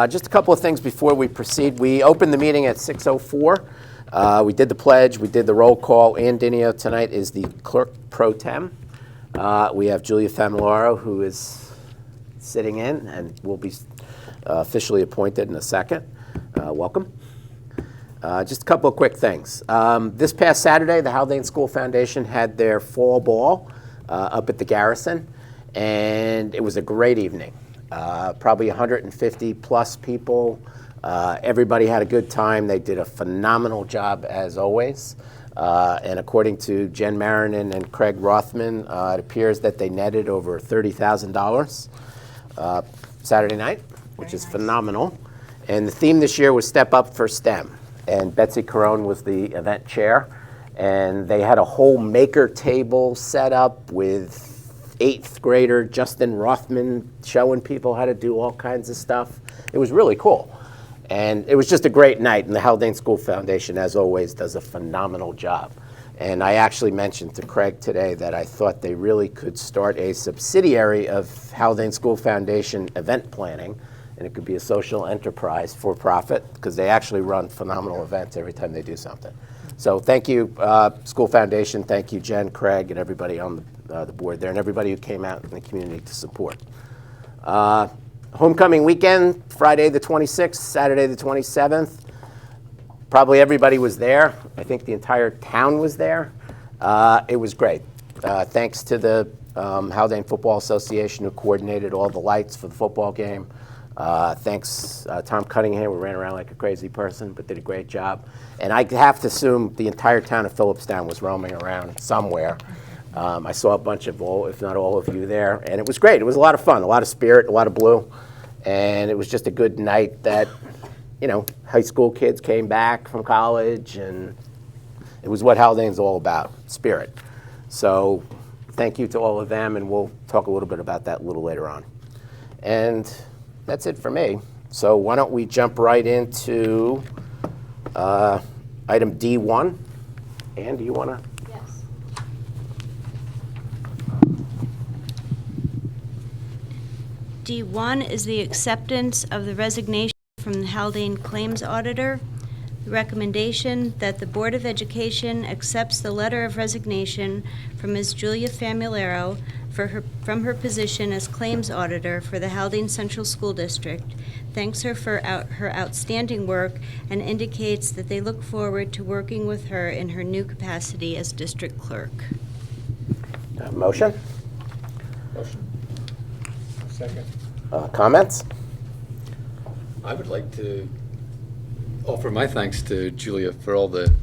Just a couple of things before we proceed. We opened the meeting at 6:04. We did the pledge, we did the roll call. Ann Dinio tonight is the clerk pro tem. We have Julia Familaro, who is sitting in and will be officially appointed in a second. Welcome. Just a couple of quick things. This past Saturday, the Haldane School Foundation had their fall ball up at the Garrison, and it was a great evening. Probably 150 plus people. Everybody had a good time. They did a phenomenal job as always. And according to Jen Marinan and Craig Rothman, it appears that they netted over $30,000 Saturday night, which is phenomenal. And the theme this year was Step Up for STEM. And Betsy Carone was the event chair. And they had a whole maker table set up with 8th grader Justin Rothman showing people how to do all kinds of stuff. It was really cool. And it was just a great night, and the Haldane School Foundation, as always, does a phenomenal job. And I actually mentioned to Craig today that I thought they really could start a subsidiary of Haldane School Foundation event planning, and it could be a social enterprise for profit, because they actually run phenomenal events every time they do something. So thank you, School Foundation. Thank you, Jen, Craig, and everybody on the board there, and everybody who came out in the community to support. Homecoming weekend, Friday the 26th, Saturday the 27th. Probably everybody was there. I think the entire town was there. It was great. Thanks to the Haldane Football Association, who coordinated all the lights for the football game. Thanks, Tom Cunningham, who ran around like a crazy person, but did a great job. And I have to assume the entire town of Phillipstown was roaming around somewhere. I saw a bunch of, if not all of you there, and it was great. It was a lot of fun, a lot of spirit, a lot of blue, And it was just a good night that, you know, high school kids came back from college, and it was what Haldane's all about, spirit. So thank you to all of them, and we'll talk a little bit about that a little later on. And that's it for me. So why don't we jump right into item D1. Ann, do you want to? Yes. D1 is the acceptance of the resignation from the Haldane Claims Auditor. The recommendation that the Board of Education accepts the letter of resignation from Ms. Julia Famularo from her position as Claims Auditor for the Haldane Central School District, thanks her for her outstanding work, and indicates that they look forward to working with her in her new capacity as District Clerk. Motion? Motion. Second. Comments? I would like to offer my thanks to Julia for all the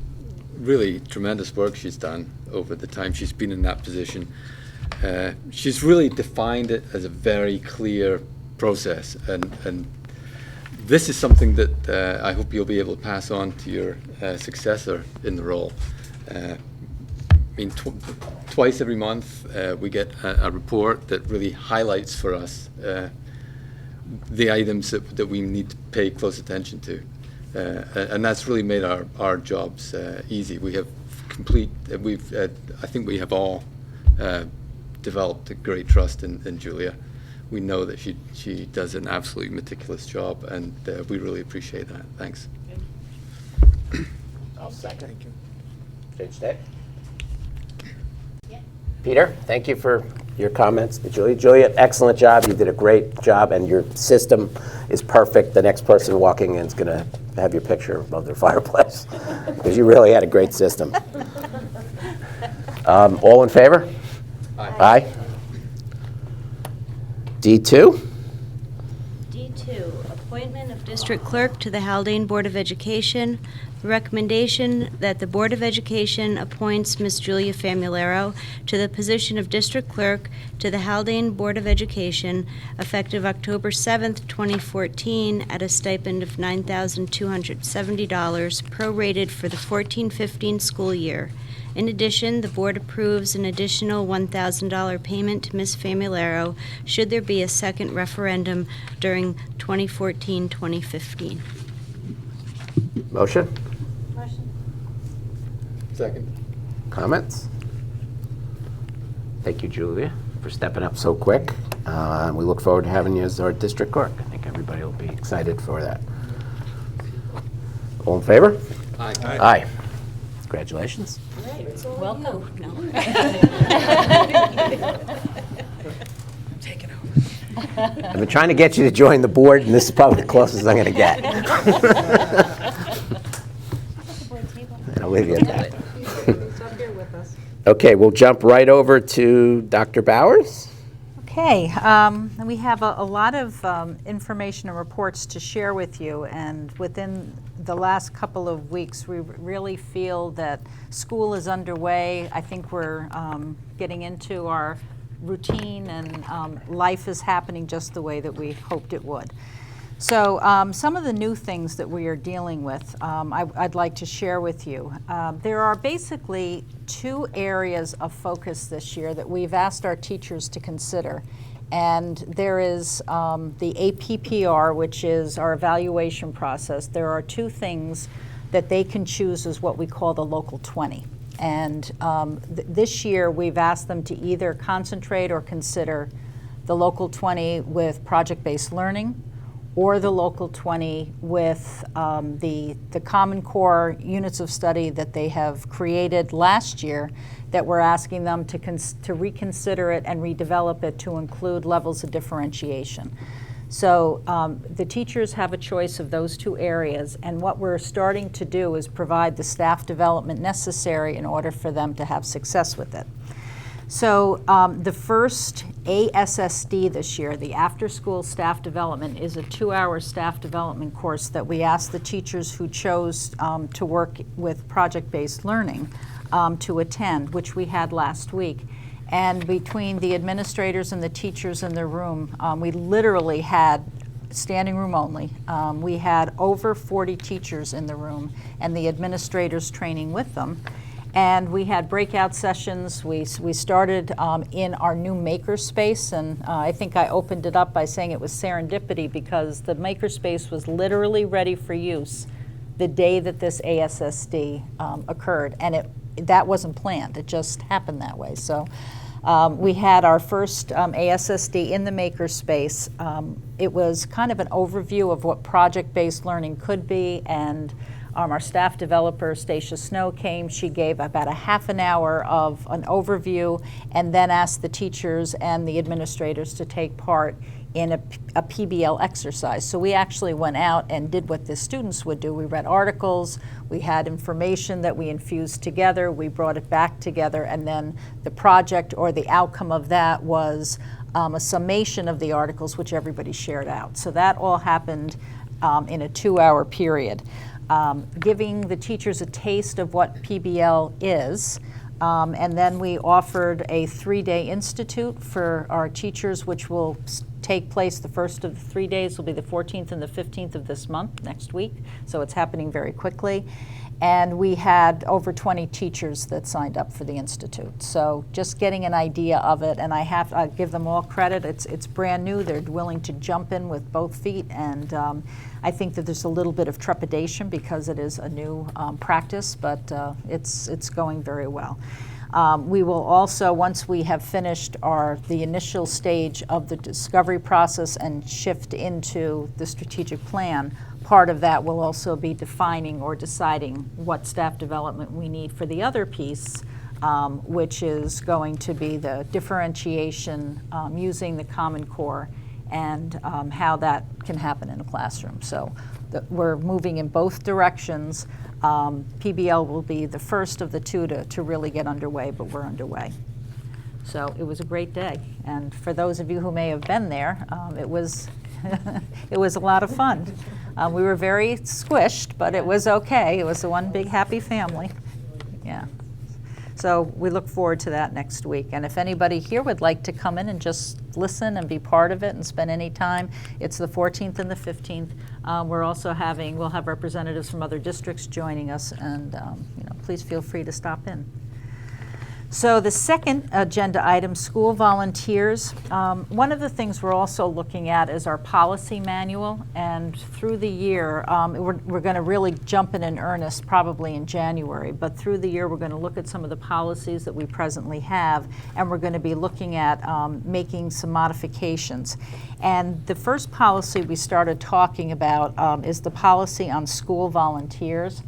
really tremendous work she's done over the time she's been in that position. She's really defined it as a very clear process, and this is something that I hope you'll be able to pass on to your successor in the role. I mean, twice every month we get a report that really highlights for us the items that we need to pay close attention to. And that's really made our jobs easy. We have I think we have all developed a great trust in Julia. We know that she does an absolutely meticulous job, and we really appreciate that. Thanks. I'll second. Thank you. Judge Day? Peter, thank you for your comments. Julia, excellent job. You did a great job, and your system is perfect. The next person walking in is going to have your picture above their fireplace, because you really had a great system. All in favor? Aye. D2? D2, appointment of District Clerk to the Haldane Board of Education. The recommendation that the Board of Education appoints Ms. Julia Famularo to the position of District Clerk to the Haldane Board of Education effective October 7th, 2014 at a stipend of $9,270 prorated for the 14-15 school year. In addition, the board approves an additional $1,000 payment to Ms. Famularo should there be a second referendum during 2014-2015. Motion? Motion. Second. Comments? Thank you, Julia, for stepping up so quick. We look forward to having you as our district clerk. I think everybody will be excited for that. All in favor? Aye. Aye. Congratulations. Welcome. No. Take it over. I've been trying to get you to join the board, and this is probably the closest I'm going to get. And I'll leave you at that. He's up here with us. Okay, we'll jump right over to Dr. Bowers. Okay, we have a lot of information and reports to share with you, and within the last couple of weeks, we really feel that school is underway. I think we're getting into our routine, and life is happening just the way that we hoped it would. So some of the new things that we are dealing with, I'd like to share with you. There are basically two areas of focus this year that we've asked our teachers to consider. And there is the APPR, which is our evaluation process. There are two things that they can choose as what we call the local 20. And this year we've asked them to either concentrate or consider the local 20 with project-based learning, or the local 20 with the Common Core units of study that they have created last year, that we're asking them to reconsider it and redevelop it to include levels of differentiation. So the teachers have a choice of those two areas, and what we're starting to do is provide the staff development necessary in order for them to have success with it. So the first ASSD this year, the After School Staff Development, is a 2-hour staff development course that we asked the teachers who chose to work with project-based learning to attend, which we had last week. And between the administrators and the teachers in the room, we literally had standing room only. We had over 40 teachers in the room and the administrators training with them. And we had breakout sessions. We started in our new makerspace, and I think I opened it up by saying it was serendipity because the makerspace was literally ready for use the day that this ASSD occurred, and that wasn't planned. It just happened that way. So we had our first ASSD in the makerspace. It was kind of an overview of what project-based learning could be, and our staff developer, Stacia Snow, came. She gave about a half an hour of an overview and then asked the teachers and the administrators to take part in a PBL exercise. So we actually went out and did what the students would do. We read articles, we had information that we infused together, we brought it back together, and then the project or the outcome of that was a summation of the articles which everybody shared out. So that all happened in a 2-hour period. Giving the teachers a taste of what PBL is. And then we offered a 3-day institute for our teachers, which will take place. The first of the 3 days will be the 14th and the 15th of this month, next week. So it's happening very quickly. And we had over 20 teachers that signed up for the institute. So just getting an idea of it, and I give them all credit. It's brand new. They're willing to jump in with both feet, and I think that there's a little bit of trepidation because it is a new practice, but it's going very well. We will also, once we have finished the initial stage of the discovery process and shift into the strategic plan, part of that will also be defining or deciding what staff development we need for the other piece, which is going to be the differentiation using the Common Core and how that can happen in a classroom. So we're moving in both directions. PBL will be the first of the two to really get underway, but we're underway. So it was a great day. And for those of you who may have been there, it was it was a lot of fun. We were very squished, but it was okay. It was one big happy family. Yeah. So we look forward to that next week. And if anybody here would like to come in and just listen and be part of it and spend any time, it's the 14th and the 15th. We'll have representatives from other districts joining us, and please feel free to stop in. So the second agenda item, school volunteers. One of the things we're also looking at is our policy manual, and through the year, we're going to really jump in earnest probably in January, but through the year we're going to look at some of the policies that we presently have, and we're going to be looking at making some modifications. And the first policy we started talking about is the policy on school volunteers.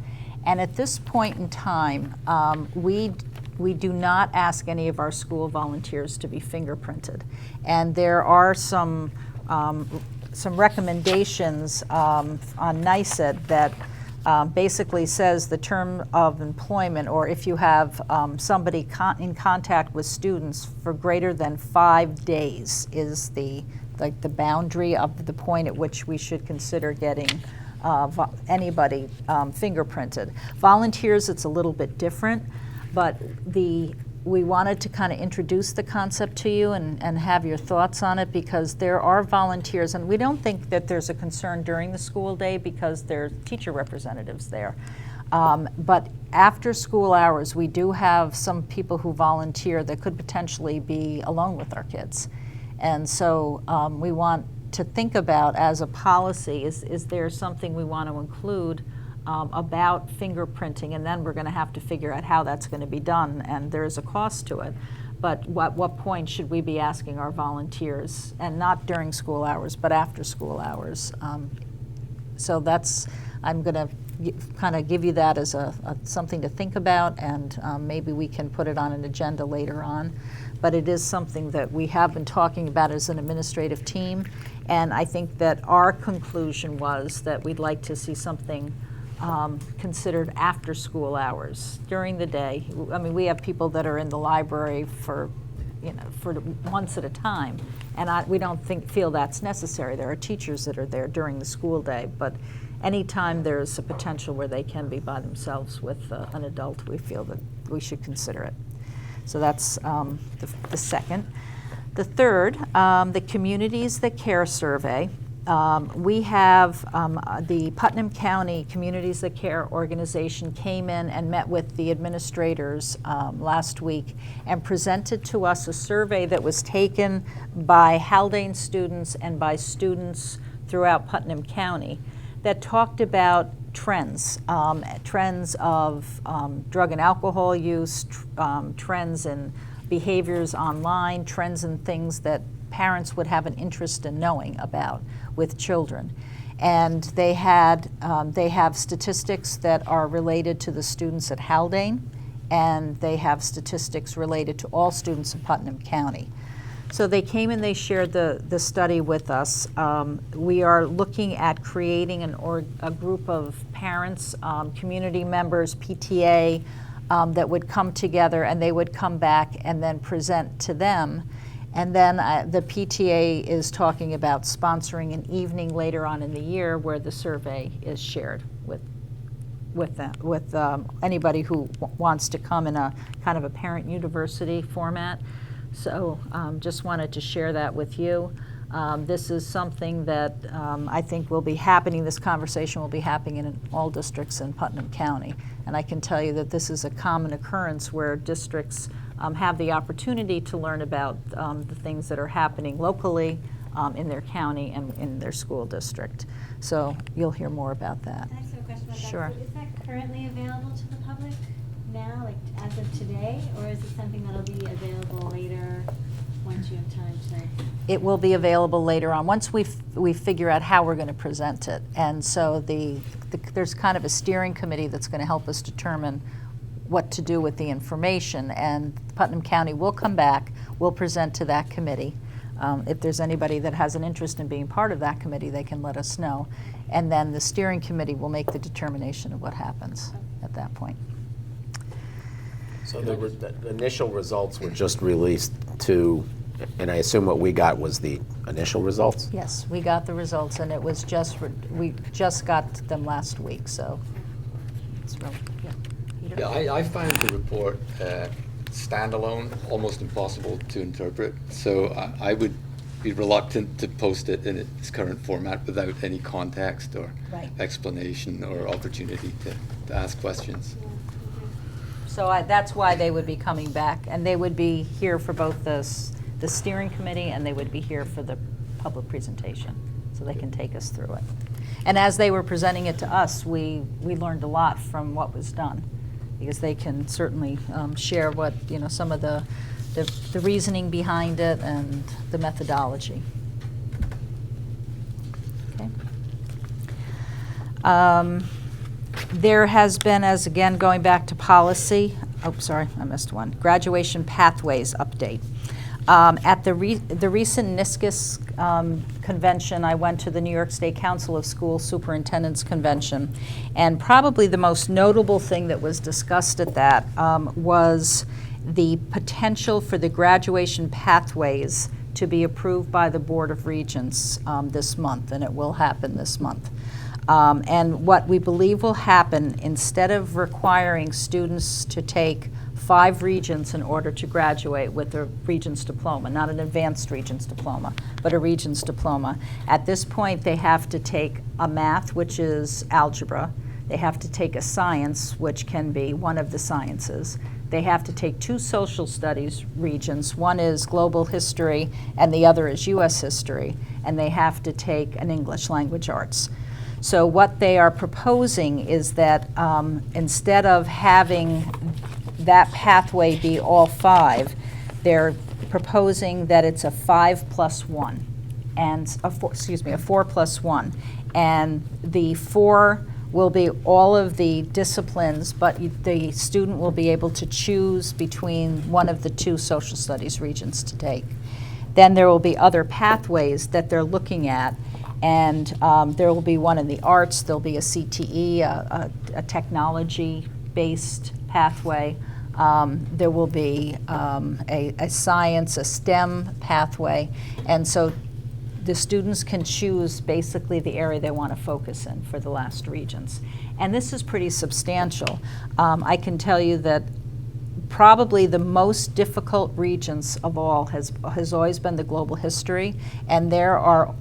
And at this point in time, we do not ask any of our school volunteers to be fingerprinted. And there are some recommendations on NICED that basically says the term of employment, or if you have somebody in contact with students for greater than 5 days is the boundary of the point at which we should consider getting anybody fingerprinted. Volunteers, it's a little bit different. But we wanted to kind of introduce the concept to you and have your thoughts on it, because there are volunteers, and we don't think that there's a concern during the school day because there are teacher representatives there. But after school hours, we do have some people who volunteer that could potentially be alone with our kids. And so we want to think about, as a policy, is there something we want to include about fingerprinting, and then we're going to have to figure out how that's going to be done, and there is a cost to it. But what point should we be asking our volunteers, and not during school hours, but after school hours? So I'm going to kind of give you that as something to think about, and maybe we can put it on an agenda later on. But it is something that we have been talking about as an administrative team, and I think that our conclusion was that we'd like to see something considered after school hours, during the day. I mean, we have people that are in the library for months at a time, and we don't feel that's necessary. There are teachers that are there during the school day, but anytime there's a potential where they can be by themselves with an adult, we feel that we should consider it. So that's the second. The third, the Communities That Care survey. We have the Putnam County Communities That Care organization came in and met with the administrators last week and presented to us a survey that was taken by Haldane students and by students throughout Putnam County that talked about trends, trends of drug and alcohol use, trends in behaviors online, trends in things that parents would have an interest in knowing about with children. And they have statistics that are related to the students at Haldane, and they have statistics related to all students in Putnam County. So they came and they shared the study with us. We are looking at creating a group of parents, community members, PTA, that would come together, and they would come back and then present to them. And then the PTA is talking about sponsoring an evening later on in the year where the survey is shared with anybody who wants to come in a kind of a parent university format. So just wanted to share that with you. This is something that I think will be happening, this conversation will be happening in all districts in Putnam County. And I can tell you that this is a common occurrence where districts have the opportunity to learn about the things that are happening locally in their county and in their school district. So you'll hear more about that. Can I ask you a question about Sure. that? So is that currently available to the public now, like as of today, or is it something that'll be available later once you have time to? It will be available later on, once we figure out how we're going to present it. And so there's kind of a steering committee that's going to help us determine what to do with the information. And Putnam County will come back, we'll present to that committee. If there's anybody that has an interest in being part of that committee, they can let us know. And then the steering committee will make the determination of what happens at that point. So the initial results were just released to, and I assume what we got was the initial results? Yes, we got the results, and it was we just got them last week, so it's really, yeah. Peter? Yeah, I find the report standalone almost impossible to interpret. So I would be reluctant to post it in its current format without any context or Right. explanation or opportunity to ask questions. So that's why they would be coming back, and they would be here for both the steering committee, and they would be here for the public presentation, so they can take us through it. And as they were presenting it to us, we learned a lot from what was done, because they can certainly share what, some of the reasoning behind it and the methodology. Okay. There has been, as again, going back to policy, sorry, I missed one, graduation pathways update. At the recent NISCUS convention, I went to the New York State Council of School Superintendents Convention, and probably the most notable thing that was discussed at that was the potential for the graduation pathways to be approved by the Board of Regents this month, and it will happen this month. And what we believe will happen, instead of requiring students to take 5 Regents in order to graduate with a Regents diploma, not an advanced Regents diploma, but a Regents diploma. At this point, they have to take a math, which is algebra. They have to take a science, which can be one of the sciences. They have to take 2 social studies Regents. One is global history, and the other is U.S. history. And they have to take an English language arts. So what they are proposing is that instead of having that pathway be all 5, they're proposing that it's a 5+1, and a 4+1, and the 4 will be all of the disciplines, but the student will be able to choose between one of the 2 social studies Regents to take. Then there will be other pathways that they're looking at, and there will be one in the arts, there'll be a CTE, a technology-based pathway. There will be a science, a STEM pathway, and so the students can choose basically the area they want to focus in for the last Regents. And this is pretty substantial. I can tell you that probably the most difficult regents of all has always been the global history, and there are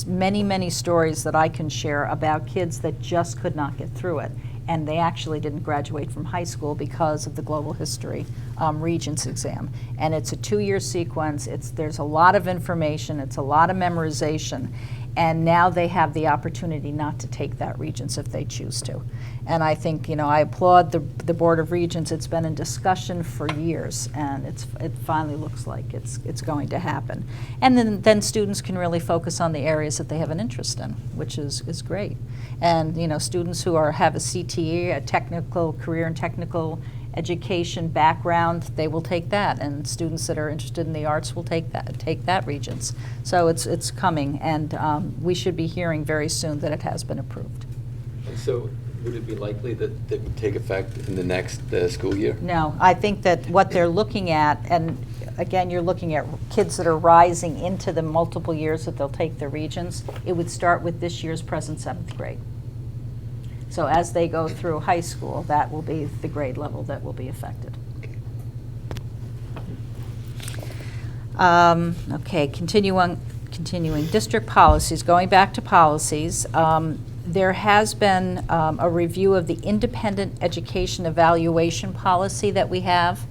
many stories that I can share about kids that just could not get through it, and they actually didn't graduate from high school because of the global history regents exam. And it's a 2-year sequence. There's a lot of information. It's a lot of memorization. And now they have the opportunity not to take that Regents if they choose to. And I think, I applaud the Board of Regents. It's been in discussion for years, and it finally looks like it's going to happen. And then students can really focus on the areas that they have an interest in, which is great. And, students who have a CTE, a technical career and technical education background, they will take that, and students that are interested in the arts will take that Regents. So it's coming, and we should be hearing very soon that it has been approved. And so would it be likely that it would take effect in the next school year? No, I think that what they're looking at, and again, you're looking at kids that are rising into the multiple years that they'll take the Regents, it would start with this year's present 7th grade. So as they go through high school, that will be the grade level that will be affected. Okay, continuing district policies. Going back to policies, there has been a review of the independent education evaluation policy that we have.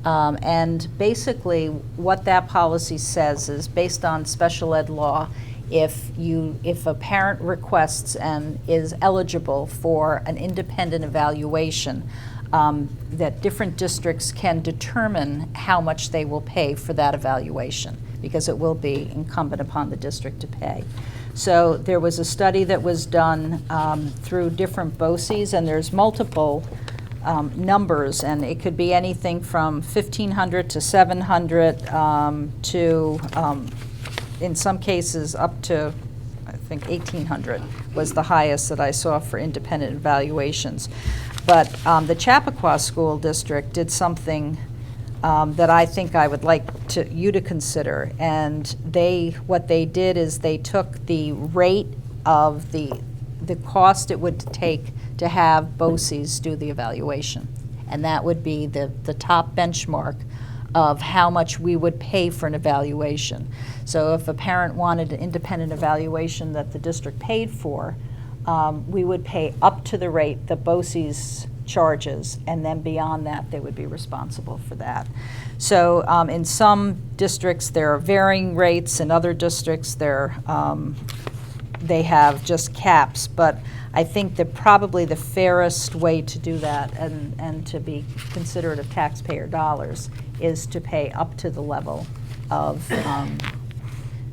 And basically what that policy says is, based on special ed law, if a parent requests and is eligible for an independent evaluation, that different districts can determine how much they will pay for that evaluation, because it will be incumbent upon the district to pay. So there was a study that was done through different BOCES, and there's multiple numbers, and it could be anything from $1,500 to $700 to in some cases up to, I think, $1,800 was the highest that I saw for independent evaluations. But the Chappaqua School District did something that I think I would like you to consider. And what they did is they took the rate of the cost it would take to have BOCES do the evaluation. And that would be the top benchmark of how much we would pay for an evaluation. So if a parent wanted an independent evaluation that the district paid for, we would pay up to the rate that BOCES charges, and then beyond that, they would be responsible for that. So in some districts, there are varying rates. In other districts, they have just caps. But I think that probably the fairest way to do that, and to be considerate of taxpayer dollars, is to pay up to the level of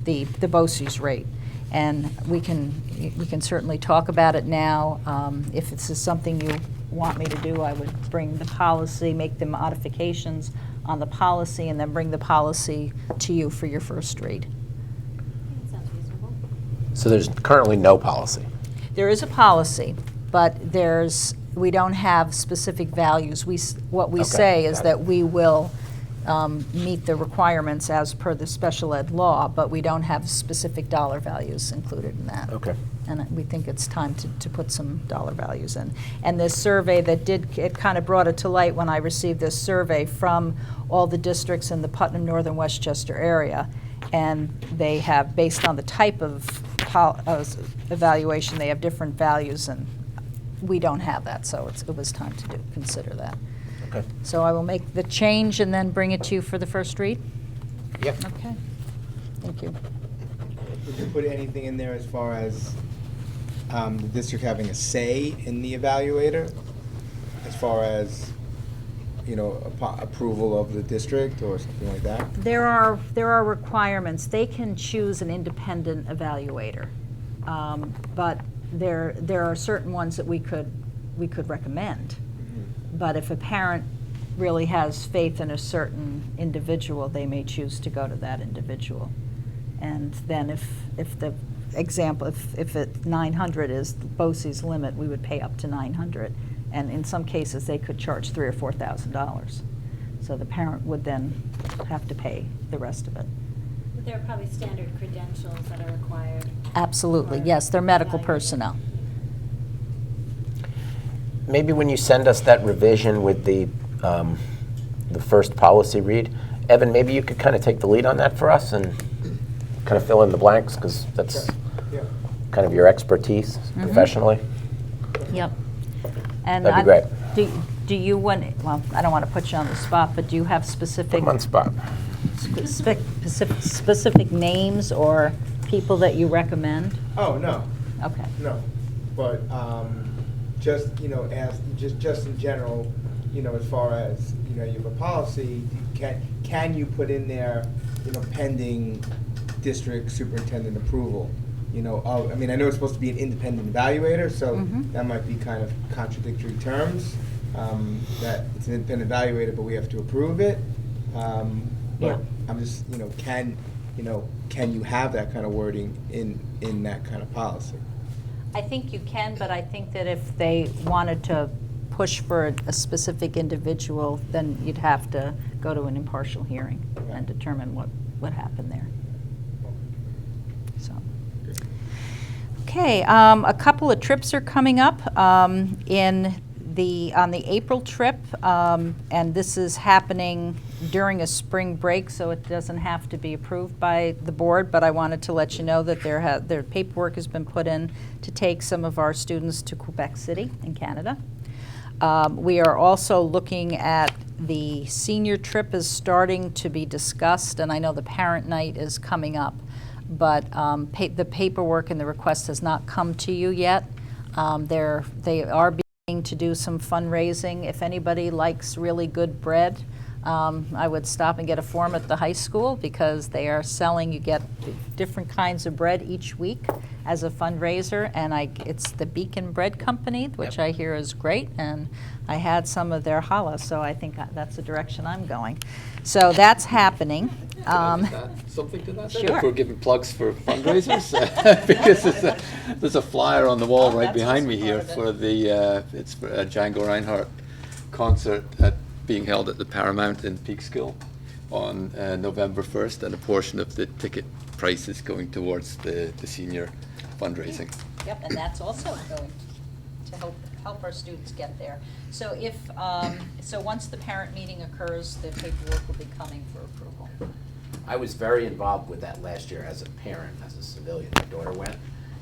the BOCES rate. And we can certainly talk about it now. If this is something you want me to do, I would bring the policy, make the modifications on the policy, and then bring the policy to you for your first read. Sounds reasonable. So there's currently no policy. There is a policy, but we don't have specific values. What we Okay, say is got it. that we will meet the requirements as per the special ed law, but we don't have specific dollar values included in that. Okay. And we think it's time to put some dollar values in. And this survey it kind of brought it to light when I received this survey from all the districts in the Putnam, Northern Westchester area. And they have, based on the type of evaluation, they have different values, and we don't have that, so it was time to consider that. Okay. So I will make the change and then bring it to you for the first read? Yep. Okay. Thank you. Would you put anything in there as far as the district having a say in the evaluator? As far as, approval of the district or something like that? There are requirements. They can choose an independent evaluator, but there are certain ones that we could recommend. But if a parent really has faith in a certain individual, they may choose to go to that individual. And then if the example, if 900 is BOCES limit, we would pay up to 900. And in some cases, they could charge $3,000 or $4,000. So the parent would then have to pay the rest of it. But there are probably standard credentials that are required. Absolutely, for yes, they're medical evaluation. personnel. Maybe when you send us that revision with the the first policy read. Evan, maybe you could kind of take the lead on that for us and kind of fill in the blanks, because that's Yeah. kind of your expertise professionally. Yep. And That'd be great. Do you want, well, I don't want to put you on the spot, but do you have specific, Put 'em on spot. specific names or people that you recommend? Oh, no, Okay. no. But just, just in general, as far as, you have a policy, can you put in there, pending district superintendent approval? I know it's supposed to be an independent evaluator, so that might be kind of contradictory terms, that it's an independent evaluator, but we have to approve it. Yeah. But I'm just, can you have that kind of wording in that kind of policy? I think you can, but I think that if they wanted to push for a specific individual, then you'd have to go to an impartial hearing and determine what happened there. So, okay, a couple of trips are coming up on the April trip, and this is happening during a spring break, so it doesn't have to be approved by the board, but I wanted to let you know that their paperwork has been put in to take some of our students to Quebec City in Canada. We are also looking at the senior trip is starting to be discussed, and I know the parent night is coming up, but the paperwork and the request has not come to you yet. They are beginning to do some fundraising. If anybody likes really good bread, I would stop and get a form at the high school, because they are selling, you get different kinds of bread each week as a fundraiser, and it's the Beacon Bread Company, which I hear is great, and I had some of their challah, so I think that's the direction I'm going. So that's happening. Can I just add something to that? Sure. If we're giving plugs for fundraisers, because there's a flyer on the wall right that's behind also me here part of it. for the it's for a Django Reinhardt concert being held at the Paramount in Peekskill on November 1st, and a portion of the ticket price is going towards the senior fundraising. Yep, and that's also going to help our students get there. So so once the parent meeting occurs, the paperwork will be coming for approval. I was very involved with that last year as a parent, as a civilian. My daughter went,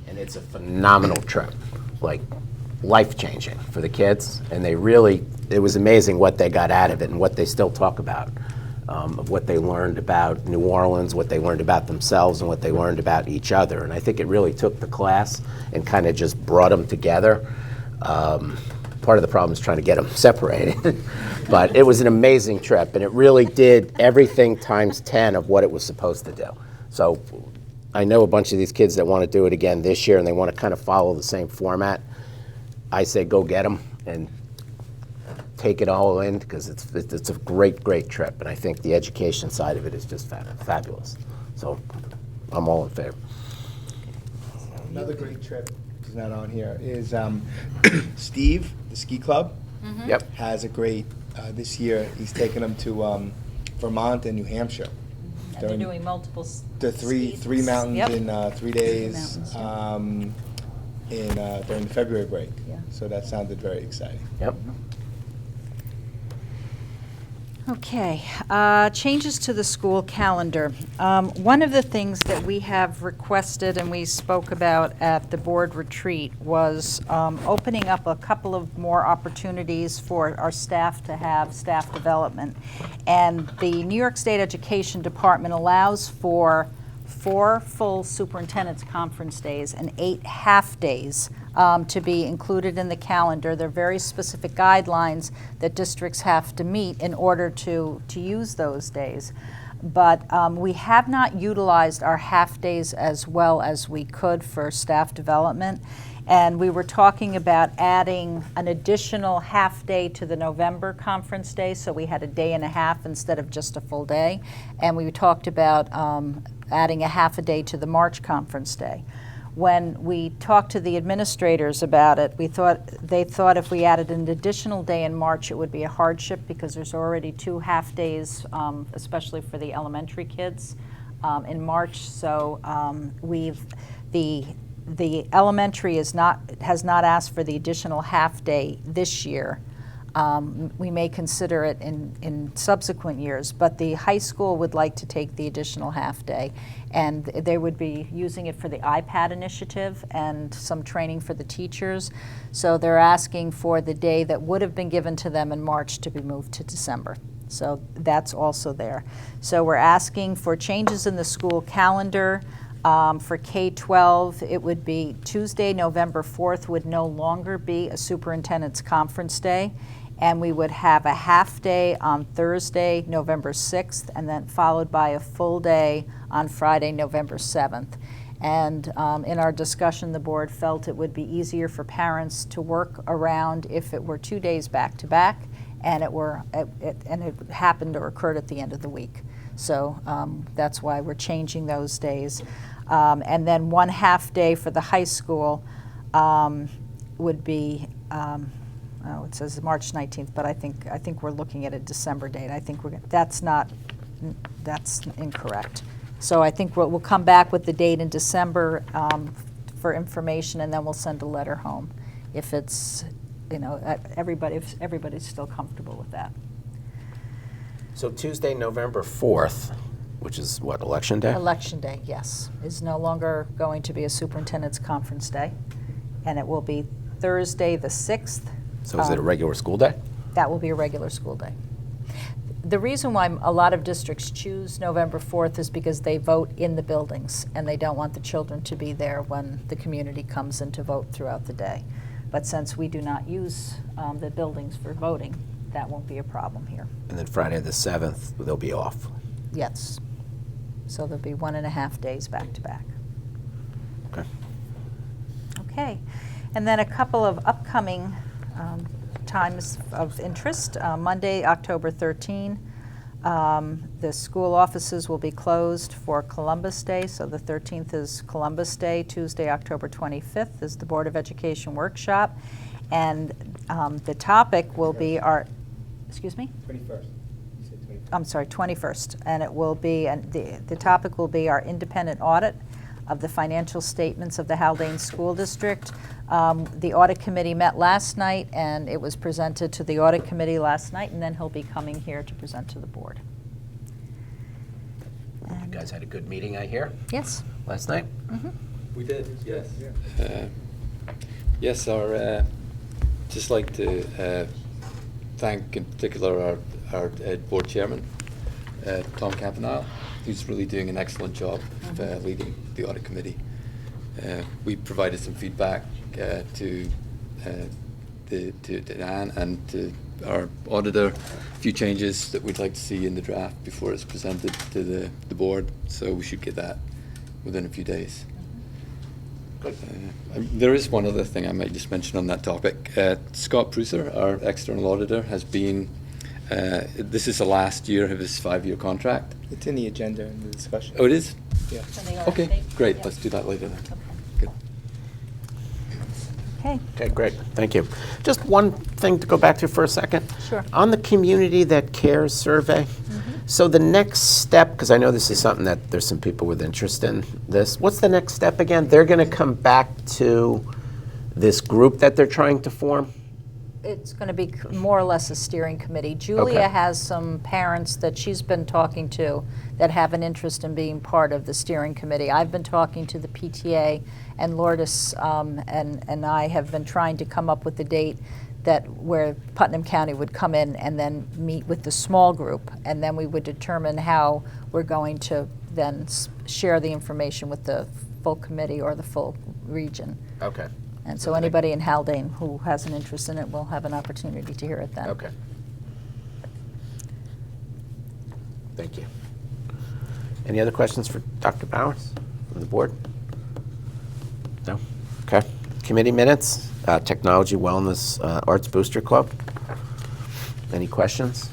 and it's a phenomenal trip, like life-changing for the kids. And it was amazing what they got out of it and what they still talk about, of what they learned about New Orleans, what they learned about themselves, and what they learned about each other. And I think it really took the class and kind of just brought them together. Part of the problem is trying to get them separated. But it was an amazing trip, and it really did everything times 10 of what it was supposed to do. So I know a bunch of these kids that want to do it again this year, and they want to kind of follow the same format. I say go get them and take it all in, because it's a great, great trip, and I think the education side of it is just fabulous. So I'm all in favor. Another great trip, is not on here, is Steve, the ski club, Yep. has a great, this year, he's taking them to Vermont and New Hampshire. And they're doing multiple The three mountains Yep. in 3 days, Mountains, during the February break. Yeah. So that sounded very exciting. Yep. Okay, changes to the school calendar. One of the things that we have requested and we spoke about at the board retreat was opening up a couple of more opportunities for our staff to have staff development. And the New York State Education Department allows for 4 full superintendent's conference days and 8 half-days to be included in the calendar. There are very specific guidelines that districts have to meet in order to use those days. But we have not utilized our half-days as well as we could for staff development. And we were talking about adding an additional half-day to the November conference day, so we had a day and a half instead of just a full day. And we talked about adding a half a day to the March conference day. When we talked to the administrators about it, they thought if we added an additional day in March, it would be a hardship, because there's already 2 half-days, especially for the elementary kids, in March. So the elementary has not asked for the additional half-day this year. We may consider it in subsequent years, but the high school would like to take the additional half-day, and they would be using it for the iPad initiative and some training for the teachers. So they're asking for the day that would have been given to them in March to be moved to December. So that's also there. So we're asking for changes in the school calendar. For K-12, it would be Tuesday, November 4th would no longer be a superintendent's conference day, and we would have a half day on Thursday, November 6th, and then followed by a full day on Friday, November 7th. And in our discussion, the board felt it would be easier for parents to work around if it were 2 days back to back, and it happened or occurred at the end of the week. So that's why we're changing those days. And then one half day for the high school would be, it says March 19th, but I think we're looking at a December date. I think that's incorrect. So I think we'll come back with the date in December for information, and then we'll send a letter home if it's, if everybody's still comfortable with that. So Tuesday, November 4th, which is what, Election Day? Election Day, yes, is no longer going to be a superintendent's conference day, and it will be Thursday the 6th. So is it a regular school day? That will be a regular school day. The reason why a lot of districts choose November 4th is because they vote in the buildings, and they don't want the children to be there when the community comes in to vote throughout the day. But since we do not use the buildings for voting, that won't be a problem here. And then Friday the 7th, they'll be off. Yes. So there'll be 1.5 days back to back. Okay. Okay. And then a couple of upcoming times of interest. Monday, October 13, the school offices will be closed for Columbus Day, so the 13th is Columbus Day. Tuesday, October 25th is the Board of Education workshop, and the topic will be our, excuse me? 21st. You said 21st. I'm sorry, 21st, and it will be, and the topic will be our independent audit of the financial statements of the Haldane School District. The audit committee met last night, and it was presented to the audit committee last night, and then he'll be coming here to present to the board. You guys had a good meeting, I hear, Yes. last night? We did, yes. Yes, just like to thank in particular our board chairman, Tom Campanile, who's really doing an excellent job of leading the audit committee. We provided some feedback to Anne and to our auditor, a few changes that we'd like to see in the draft before it's presented to the board, so we should get that within a few days. Good. There is one other thing I might just mention on that topic. Scott Pruser, our external auditor, has been, this is the last year of his 5-year contract. It's in the agenda and the discussion. Oh, it is? Yeah. Okay, great, let's do that later then. Good. Okay. Okay, great, thank you. Just one thing to go back to for a second. Sure. On the community that cares survey, so the next step, because I know this is something that there's some people with interest in this, what's the next step again? They're going to come back to this group that they're trying to form? It's going to be more or less a steering committee. Julia Okay. has some parents that she's been talking to that have an interest in being part of the steering committee. I've been talking to the PTA, and Lourdes and I have been trying to come up with the date where Putnam County would come in and then meet with the small group, and then we would determine how we're going to then share the information with the full committee or the full region. Okay. And so anybody in Haldane who has an interest in it will have an opportunity to hear it then. Okay. Thank you. Any other questions for Dr. Bowers from the board? No? Okay. Committee minutes, Technology Wellness Arts Booster Club. Any questions?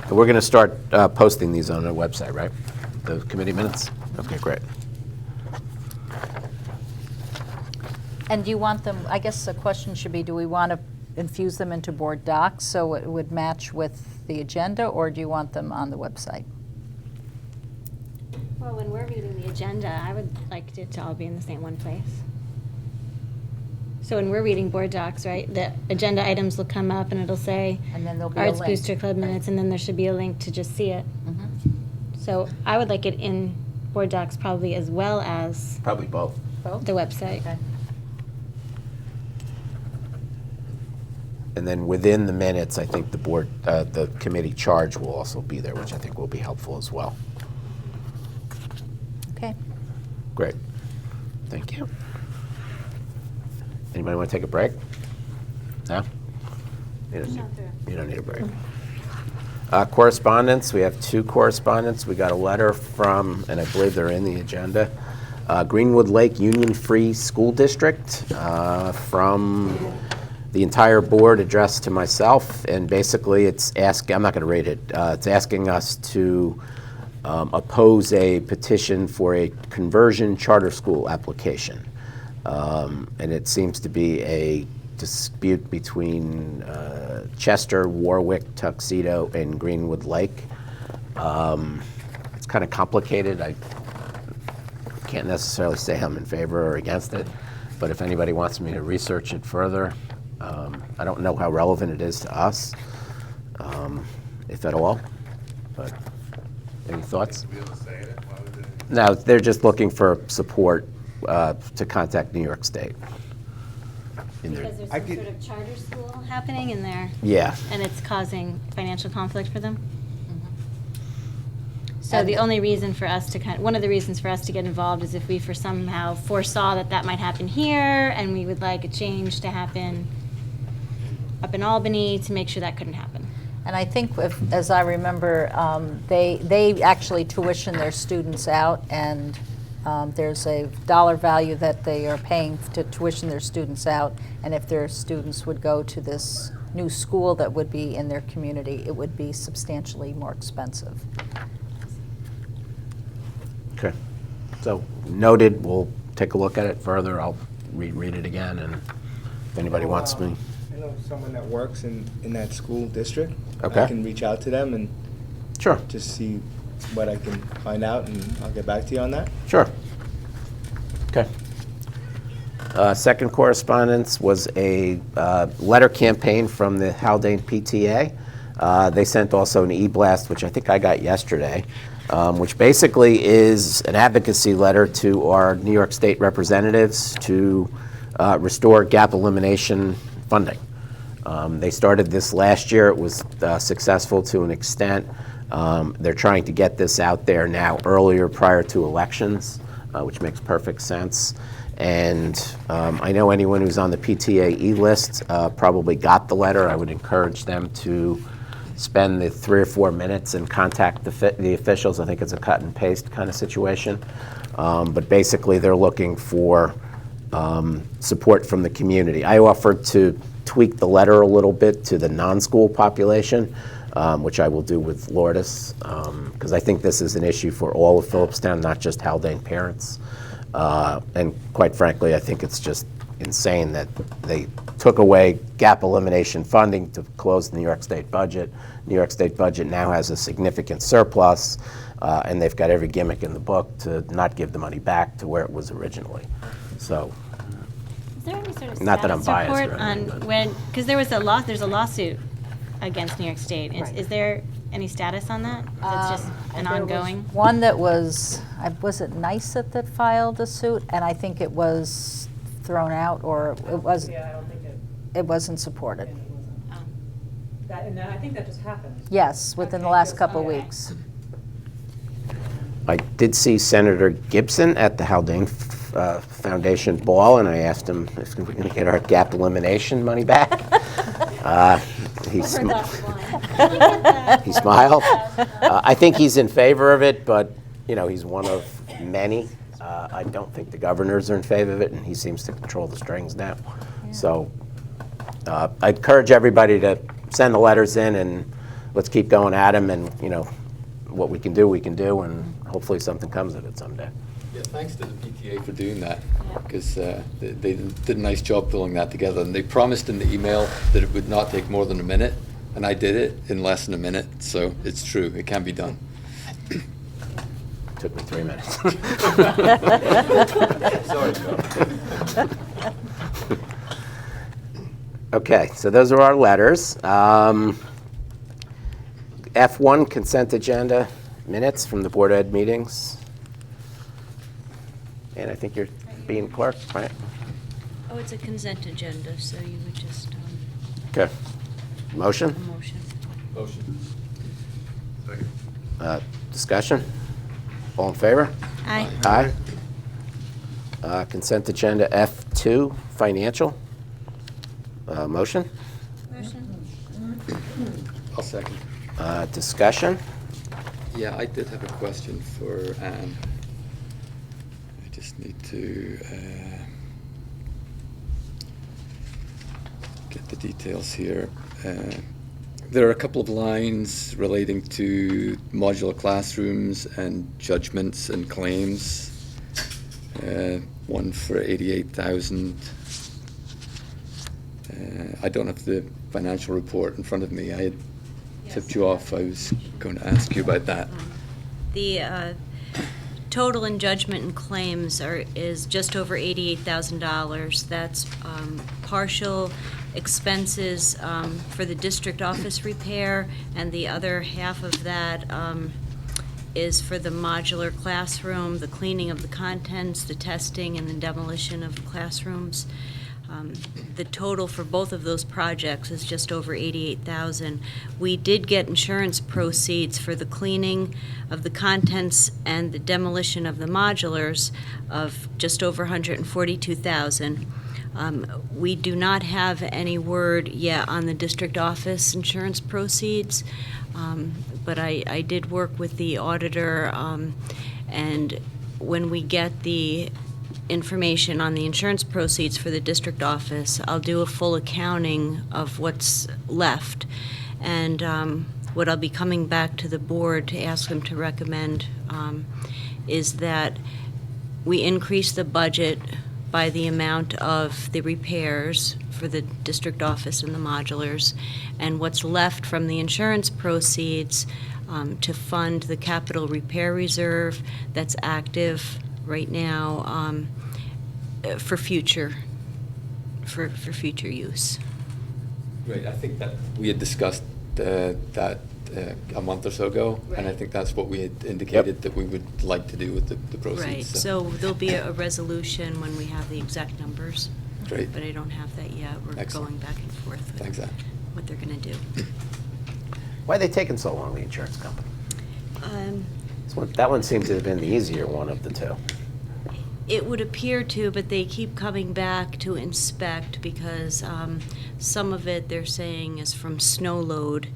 And we're going to start posting these on our website, right? The committee minutes? Okay, great. And do you want them, I guess the question should be, do we want to infuse them into board docs so it would match with the agenda, or do you want them on the website? Well, when we're reading the agenda, I would like it to all be in the same one place. So when we're reading board docs, right, the agenda items will come up and it'll say And then there'll be a Arts link. Booster Club minutes, and then there should be a link to just see it. So I would like it in board docs probably as well as Probably both. the website. Okay. And then within the minutes, I think the committee charge will also be there, which I think will be helpful as well. Okay. Great. Thank you. Anybody want to take a break? No? You don't need a break. Correspondence, we have 2 correspondence. We got a letter from, and I believe they're in the agenda, Greenwood Lake Union Free School District from the entire board addressed to myself, and basically it's asking, I'm not going to read it, it's asking us to oppose a petition for a conversion charter school application. And it seems to be a dispute between Chester, Warwick, Tuxedo, and Greenwood Lake. It's kind of complicated. I can't necessarily say I'm in favor or against it, but if anybody wants me to research it further, I don't know how relevant it is to us, if at all, but any thoughts? No, they're just looking for support to contact New York State. Because there's some sort of charter school happening in there. Yeah. And it's causing financial conflict for them. So the only reason for us to one of the reasons for us to get involved is if we somehow foresaw that might happen here, and we would like a change to happen up in Albany to make sure that couldn't happen. And I think, as I remember, they actually tuition their students out, and there's a dollar value that they are paying to tuition their students out, and if their students would go to this new school that would be in their community, it would be substantially more expensive. Okay. So noted, we'll take a look at it further. I'll read it again, and if anybody wants me. I know someone that works in that school district. Okay. I can reach out to them and Sure. just see what I can find out, and I'll get back to you on that. Sure. Okay. Second correspondence was a letter campaign from the Haldane PTA. They sent also an e-blast, which I think I got yesterday, which basically is an advocacy letter to our New York State representatives to restore gap elimination funding. They started this last year. It was successful to an extent. They're trying to get this out there now earlier prior to elections, which makes perfect sense. And I know anyone who's on the PTA e-list probably got the letter. I would encourage them to spend the 3 or 4 minutes and contact the officials. I think it's a cut and paste kind of situation. But basically they're looking for support from the community. I offered to tweak the letter a little bit to the non-school population, which I will do with Lourdes, because I think this is an issue for all of Phillipstown, not just Haldane parents. And quite frankly, I think it's just insane that they took away gap elimination funding to close the New York State budget. New York State budget now has a significant surplus, and they've got every gimmick in the book to not give the money back to where it was originally. So, Is there any sort of Not that I'm status biased report or anything, on but- when, because there's a lawsuit against New York State. Is there any status on that? It's just an There was ongoing? one that was it NYSET that filed a suit, and I think it was thrown out, or it was. Yeah, I don't think it wasn't supported. it wasn't. Oh. And I think that just happened. Yes, within the Okay, last just- couple okay. weeks. I did see Senator Gibson at the Haldane Foundation ball, and I asked him if we're going to get our gap elimination money back. He smiled. I think he's in favor of it, but he's one of many. I don't think the governors are in favor of it, and he seems to control the strings now. So I encourage everybody to send the letters in, and let's keep going at them, and what we can do, and hopefully something comes of it someday. Yeah, thanks to the PTA for doing that, because they did a nice job pulling that together. And they promised in the email that it would not take more than a minute, and I did it in less than a minute. So it's true, it can be done. Took me 3 minutes. Sorry, Joe. Okay, so those are our letters. F1 consent agenda, minutes from the Board of Ed meetings. And I think you're being clerk, right? Oh, it's a consent agenda, so you would just, Okay. Motion? a motion. Motion. Second. Discussion? All in favor? Aye. Aye. Consent agenda F2, financial. Motion? Motion. I'll second. Discussion? Yeah, I did have a question for Anne. I just need to get the details here. There are a couple of lines relating to modular classrooms and judgments and claims. One for 88,000. I don't have the financial report in front of me. I had tipped you off. I was going to ask you about that. The total in judgment and claims is just over $88,000. That's partial expenses for the district office repair, and the other half of that is for the modular classroom, the cleaning of the contents, the testing, and the demolition of the classrooms. The total for both of those projects is just over $88,000. We did get insurance proceeds for the cleaning of the contents and the demolition of the modulars of just over $142,000. We do not have any word yet on the district office insurance proceeds, but I did work with the auditor, and when we get the information on the insurance proceeds for the district office, I'll do a full accounting of what's left. And what I'll be coming back to the board to ask them to recommend is that we increase the budget by the amount of the repairs for the district office and the modulars, and what's left from the insurance proceeds to fund the capital repair reserve that's active right now for future use. Right, I think that we had discussed that a month or so ago, and I Right. think that's what we had indicated that we would like to do with the proceeds. Right, so there'll be a resolution when we have the exact numbers. Great. But I don't have that yet. We're Excellent. going back and forth with Thanks, Ann. what they're gonna do. Why are they taking so long, the insurance company? Um, That one seems to have been the easier one of the two. It would appear to, but they keep coming back to inspect because some of it they're saying is from snow load,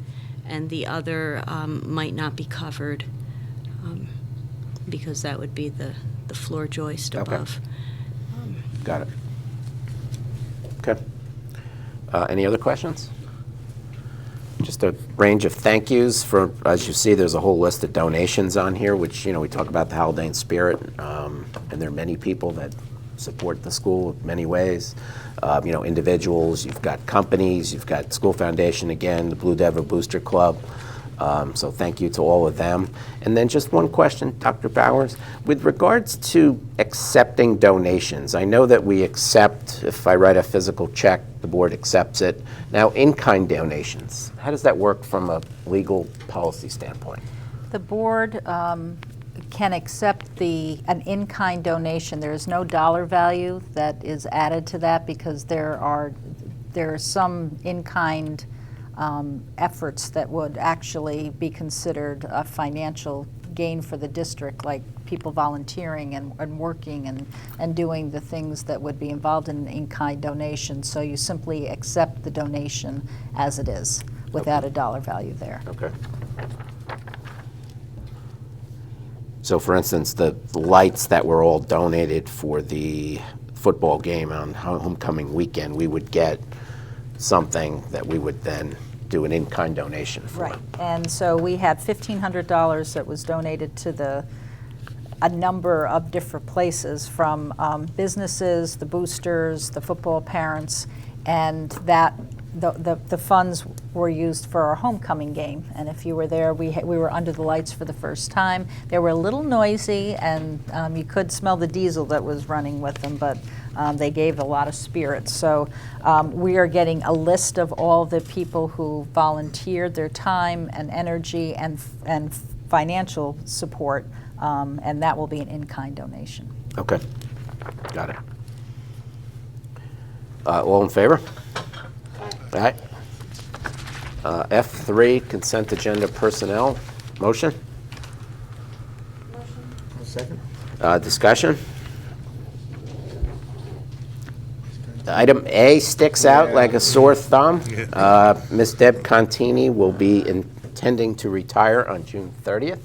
and the other might not be covered because that would be the floor joist Okay. above. Got it. Okay. Any other questions? Just a range of thank yous for, as you see, there's a whole list of donations on here, which, we talk about the Haldane spirit, and there are many people that support the school in many ways. Individuals, you've got companies, you've got School Foundation again, the Blue Devil Booster Club. So thank you to all of them. And then just one question, Dr. Bowers. With regards to accepting donations, I know that we accept, if I write a physical check, the board accepts it. Now, in-kind donations, how does that work from a legal policy standpoint? The board can accept an in-kind donation. There is no dollar value that is added to that because there are some in-kind efforts that would actually be considered a financial gain for the district, like people volunteering and working and doing the things that would be involved in an in-kind donation. So you simply accept the donation as it is without a dollar value there. Okay. So for instance, the lights that were all donated for the football game on homecoming weekend, we would get something that we would then do an in-kind donation for. Right, and so we had $1,500 that was donated to a number of different places, from businesses, the boosters, the football parents, and that the funds were used for our homecoming game. And if you were there, we were under the lights for the first time. They were a little noisy, and you could smell the diesel that was running with them, but they gave a lot of spirit. So we are getting a list of all the people who volunteered their time and energy and financial support, and that will be an in-kind donation. Okay, got it. All in favor? All right. F3, consent agenda personnel. Motion? Second. Discussion? Item A sticks out like a sore thumb. Ms. Deb Contini will be intending to retire on June 30th.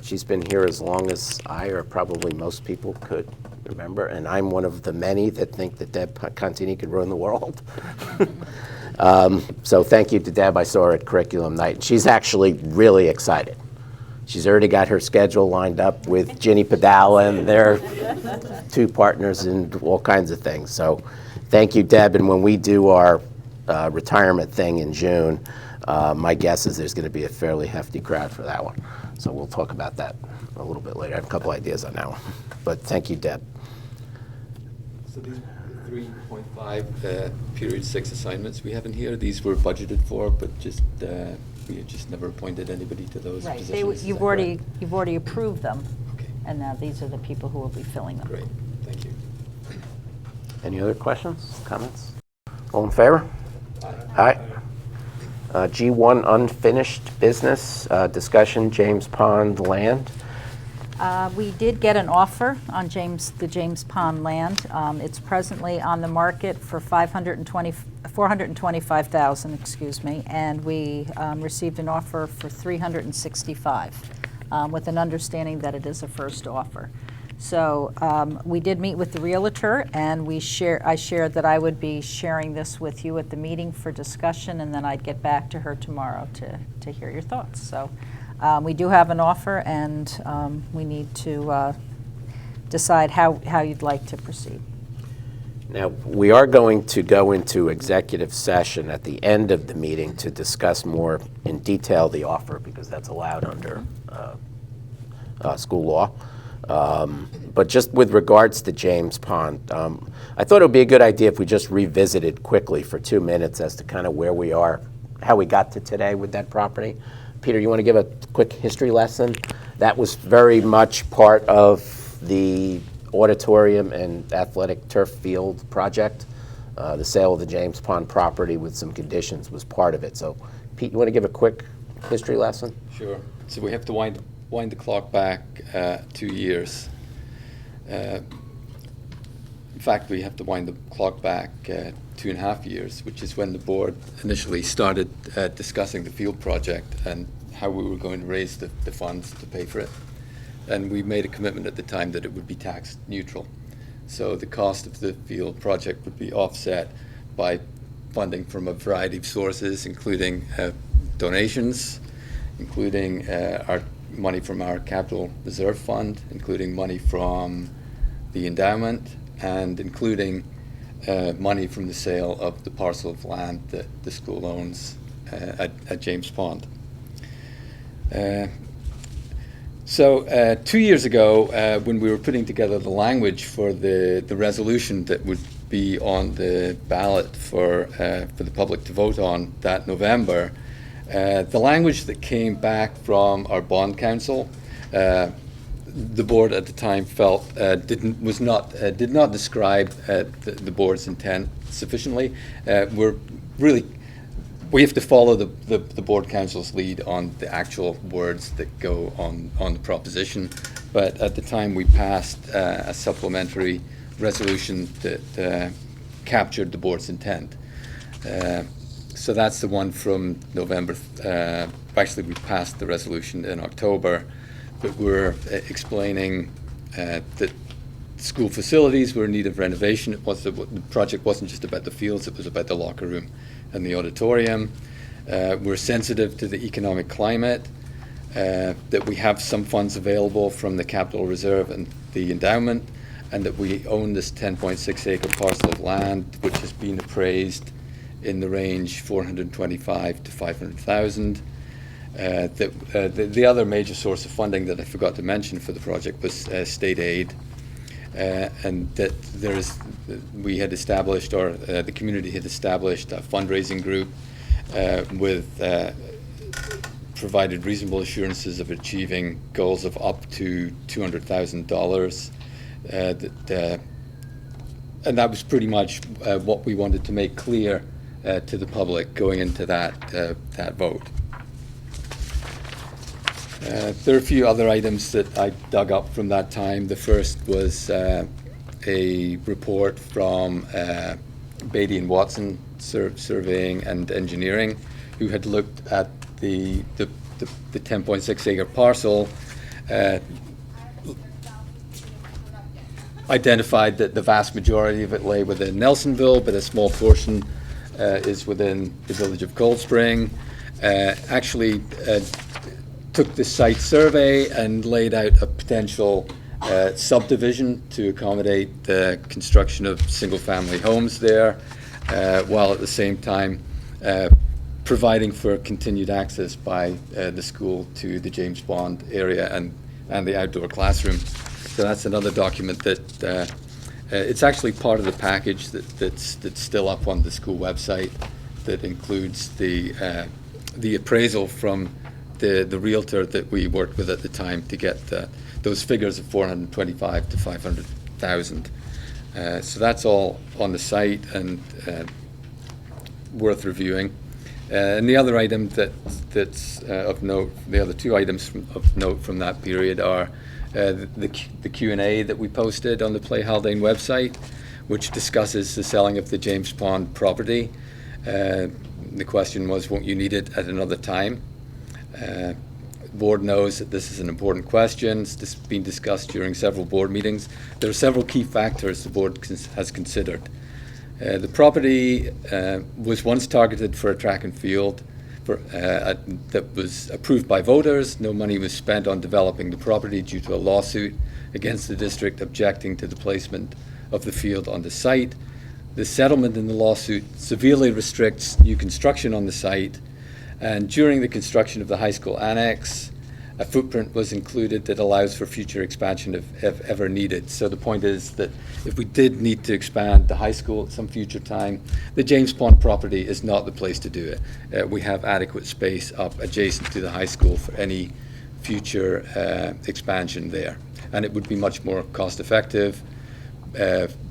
She's been here as long as I, or probably most people, could remember, and I'm one of the many that think that Deb Contini could run the world. So thank you to Deb. I saw her at curriculum night. She's actually really excited. She's already got her schedule lined up with Ginny Padala and their two partners and all kinds of things. So thank you, Deb. And when we do our retirement thing in June, my guess is there's going to be a fairly hefty crowd for that one. So we'll talk about that a little bit later. I have a couple ideas on that one. But thank you, Deb. So these 3.5 period 6 assignments we have in here, these were budgeted for, but we had just never appointed anybody to those Right. positions. Is You've that already correct? approved them, Okay, and now these are the people who will be filling them. great, thank you. Any other questions, comments? All in favor? Aye. G1, unfinished business, discussion, James Pond land. We did get an offer on the James Pond land. It's presently on the market for $425,000, excuse me, and we received an offer for $365,000, with an understanding that it is a first offer. So we did meet with the realtor, and I shared that I would be sharing this with you at the meeting for discussion, and then I'd get back to her tomorrow to hear your thoughts. So we do have an offer, and we need to decide how you'd like to proceed. Now, we are going to go into executive session at the end of the meeting to discuss more in detail the offer, because that's allowed under school law. But just with regards to James Pond, I thought it would be a good idea if we just revisited quickly for 2 minutes as to kind of where we are, how we got to today with that property. Peter, you want to give a quick history lesson? That was very much part of the auditorium and athletic turf field project. The sale of the James Pond property with some conditions was part of it. So, Pete, you want to give a quick history lesson? Sure. So we have to wind the clock back 2 years. In fact, we have to wind the clock back 2.5 years, which is when the board initially started discussing the field project and how we were going to raise the funds to pay for it. And we made a commitment at the time that it would be tax neutral. So the cost of the field project would be offset by funding from a variety of sources, including donations, including our money from our capital reserve fund, including money from the endowment, and including money from the sale of the parcel of land that the school owns at James Pond. So 2 years ago, when we were putting together the language for the resolution that would be on the ballot for the public to vote on that November, the language that came back from our bond counsel, the board at the time felt did not describe the board's intent sufficiently. We have to follow the board counsel's lead on the actual words that go on the proposition. But at the time, we passed a supplementary resolution that captured the board's intent. So that's the one from November. Actually, we passed the resolution in October, but we're explaining that school facilities were in need of renovation. The project wasn't just about the fields, it was about the locker room and the auditorium. We're sensitive to the economic climate, that we have some funds available from the capital reserve and the endowment, and that we own this 10.6 acre parcel of land, which has been appraised in the range 425 to 500,000. The other major source of funding that I forgot to mention for the project was state aid, and that we had established, or the community had established a fundraising group with provided reasonable assurances of achieving goals of up to $200,000. And that was pretty much what we wanted to make clear to the public going into that vote. There are a few other items that I dug up from that time. The first was a report from Beatty and Watson Surveying and Engineering, who had looked at the 10.6 acre parcel, identified that the vast majority of it lay within Nelsonville, but a small portion is within the village of Cold Spring. Actually took the site survey and laid out a potential subdivision to accommodate the construction of single-family homes there, while at the same time providing for continued access by the school to the James Bond area and the outdoor classroom. So that's another document that it's actually part of the package that's still up on the school website, that includes the appraisal from the realtor that we worked with at the time to get those figures of 425 to 500,000. So that's all on the site and worth reviewing. And the other item that's of note, the other two items of note from that period are the Q&A that we posted on the Play Haldane website, which discusses the selling of the James Pond property. The question was, won't you need it at another time? The board knows that this is an important question. It's been discussed during several board meetings. There are several key factors the board has considered. The property was once targeted for a track and field that was approved by voters. No money was spent on developing the property due to a lawsuit against the district objecting to the placement of the field on the site. The settlement in the lawsuit severely restricts new construction on the site, and during the construction of the high school annex, a footprint was included that allows for future expansion if ever needed. So the point is that if we did need to expand the high school at some future time, the James Pond property is not the place to do it. We have adequate space up adjacent to the high school for any future expansion there. And it would be much more cost effective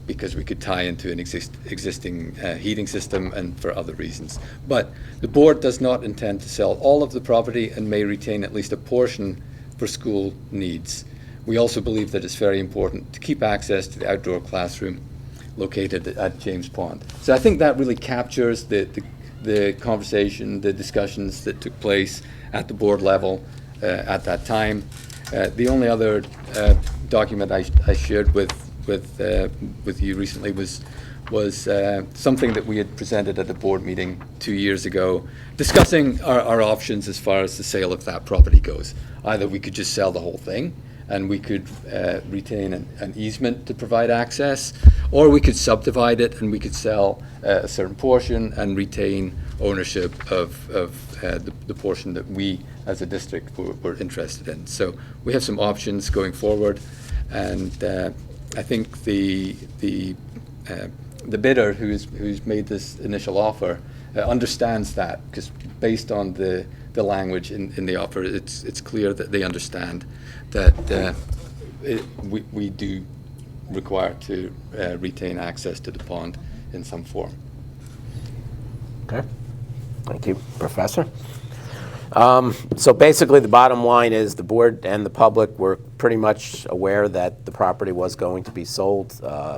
because we could tie into an existing heating system and for other reasons. But the board does not intend to sell all of the property and may retain at least a portion for school needs. We also believe that it's very important to keep access to the outdoor classroom located at James Pond. So I think that really captures the conversation, the discussions that took place at the board level at that time. The only other document I shared with you recently was something that we had presented at the board meeting 2 years ago, discussing our options as far as the sale of that property goes. Either we could just sell the whole thing and we could retain an easement to provide access, or we could subdivide it and we could sell a certain portion and retain ownership of the portion that we as a district were interested in. So we have some options going forward, and I think the bidder who's made this initial offer understands that, because based on the language in the offer, it's clear that they understand that we do require to retain access to the pond in some form. Okay. Thank you, Professor. So basically, the bottom line is the board and the public were pretty much aware that the property was going to be sold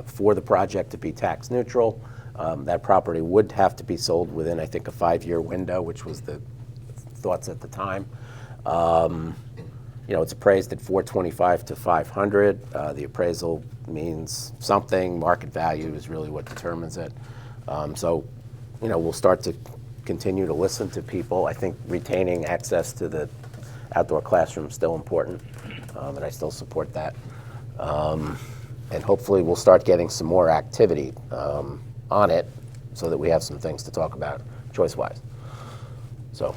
for the project to be tax neutral. That property would have to be sold within, I think, a 5-year window, which was the thoughts at the time. It's appraised at 425 to 500. The appraisal means something. Market value is really what determines it. So we'll start to continue to listen to people. I think retaining access to the outdoor classroom is still important, and I still support that. And hopefully we'll start getting some more activity on it so that we have some things to talk about choice-wise. So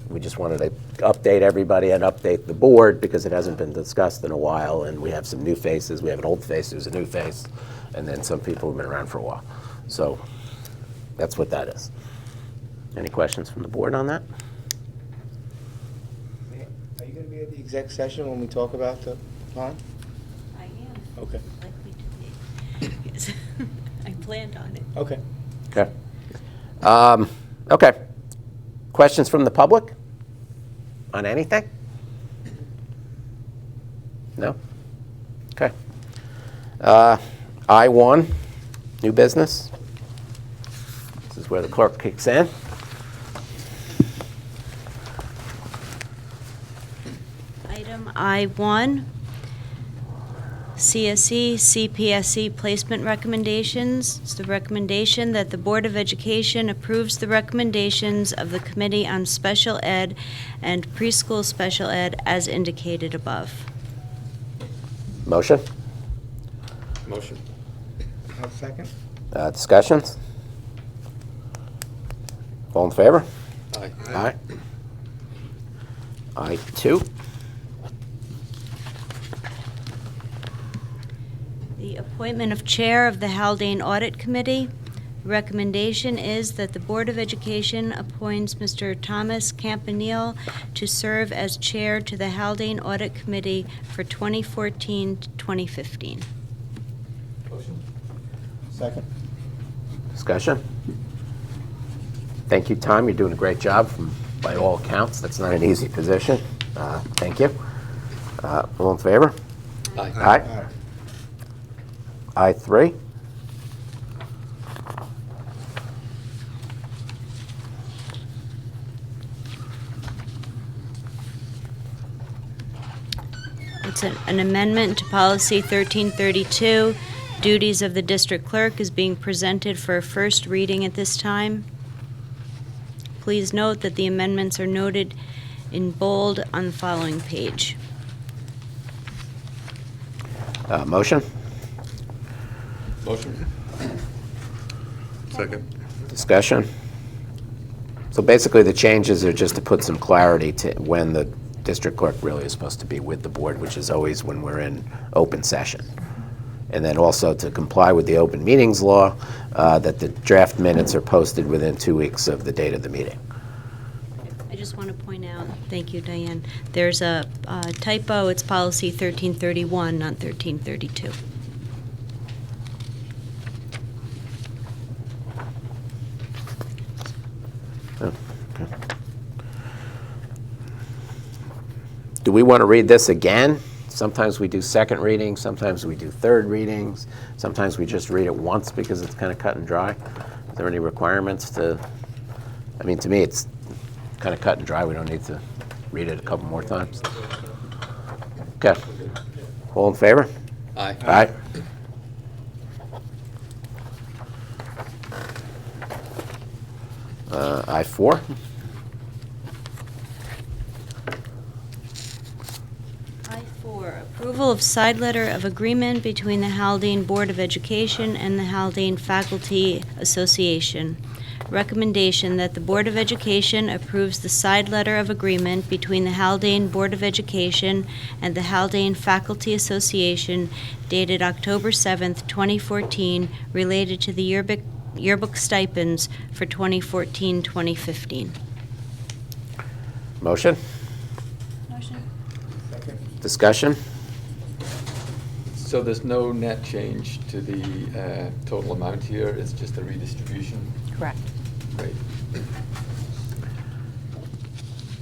we just wanted to update everybody and update the board because it hasn't been discussed in a while, and we have some new faces. We have an old face who's a new face, and then some people who've been around for a while. So that's what that is. Any questions from the board on that? Are you going to be at the exec session when we talk about the pond? I am. Okay. Like me to be. Yes. I planned on it. Okay. Okay. Okay. Questions from the public on anything? No? Okay. I1, new business. This is where the clerk kicks in. Item I1, CSE, CPSE placement recommendations. It's the recommendation that the Board of Education approves the recommendations of the Committee on Special Ed and Preschool Special Ed as indicated above. Motion? Motion. I'll second. Discussions? All in favor? Aye. Aye. I2. The appointment of Chair of the Haldane Audit Committee. Recommendation is that the Board of Education appoints Mr. Thomas Campanile to serve as Chair to the Haldane Audit Committee for 2014 to 2015. Motion. Second. Discussion? Thank you, Tom. You're doing a great job by all accounts. That's not an easy position. Thank you. All in favor? Aye. Aye. I3. It's an amendment to Policy 1332. Duties of the District Clerk is being presented for a first reading at this time. Please note that the amendments are noted in bold on the following page. Motion? Motion. Second. Discussion? So basically, the changes are just to put some clarity to when the district clerk really is supposed to be with the board, which is always when we're in open session. And then also to comply with the open meetings law, that the draft minutes are posted within 2 weeks of the date of the meeting. I just want to point out, thank you, Diane, there's a typo. It's Policy 1331, not 1332. Do we want to read this again? Sometimes we do second readings, sometimes we do third readings, sometimes we just read it once because it's kind of cut and dry. Are there any requirements to, I mean, to me, it's kind of cut and dry. We don't need to read it a couple more times. Okay. All in favor? Aye. Aye. I4. I4, approval of side letter of agreement between the Haldane Board of Education and the Haldane Faculty Association. Recommendation that the Board of Education approves the side letter of agreement between the Haldane Board of Education and the Haldane Faculty Association dated October 7th, 2014, related to the yearbook stipends for 2014-2015. Motion? Motion. Discussion? So there's no net change to the total amount here, it's just a redistribution? Correct. Right.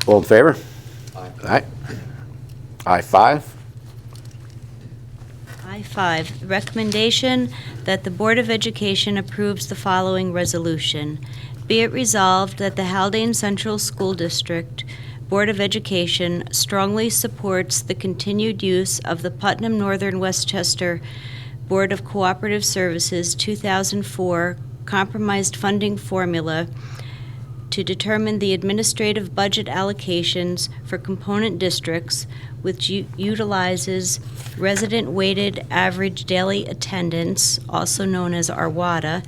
All in favor? Aye. Aye. I5. I5, recommendation that the Board of Education approves the following resolution. Be it resolved that the Haldane Central School District Board of Education strongly supports the continued use of the Putnam Northern Westchester Board of Cooperative Services 2004 compromised funding formula to determine the administrative budget allocations for component districts, which utilizes resident-weighted average daily attendance, also known as ARWADA,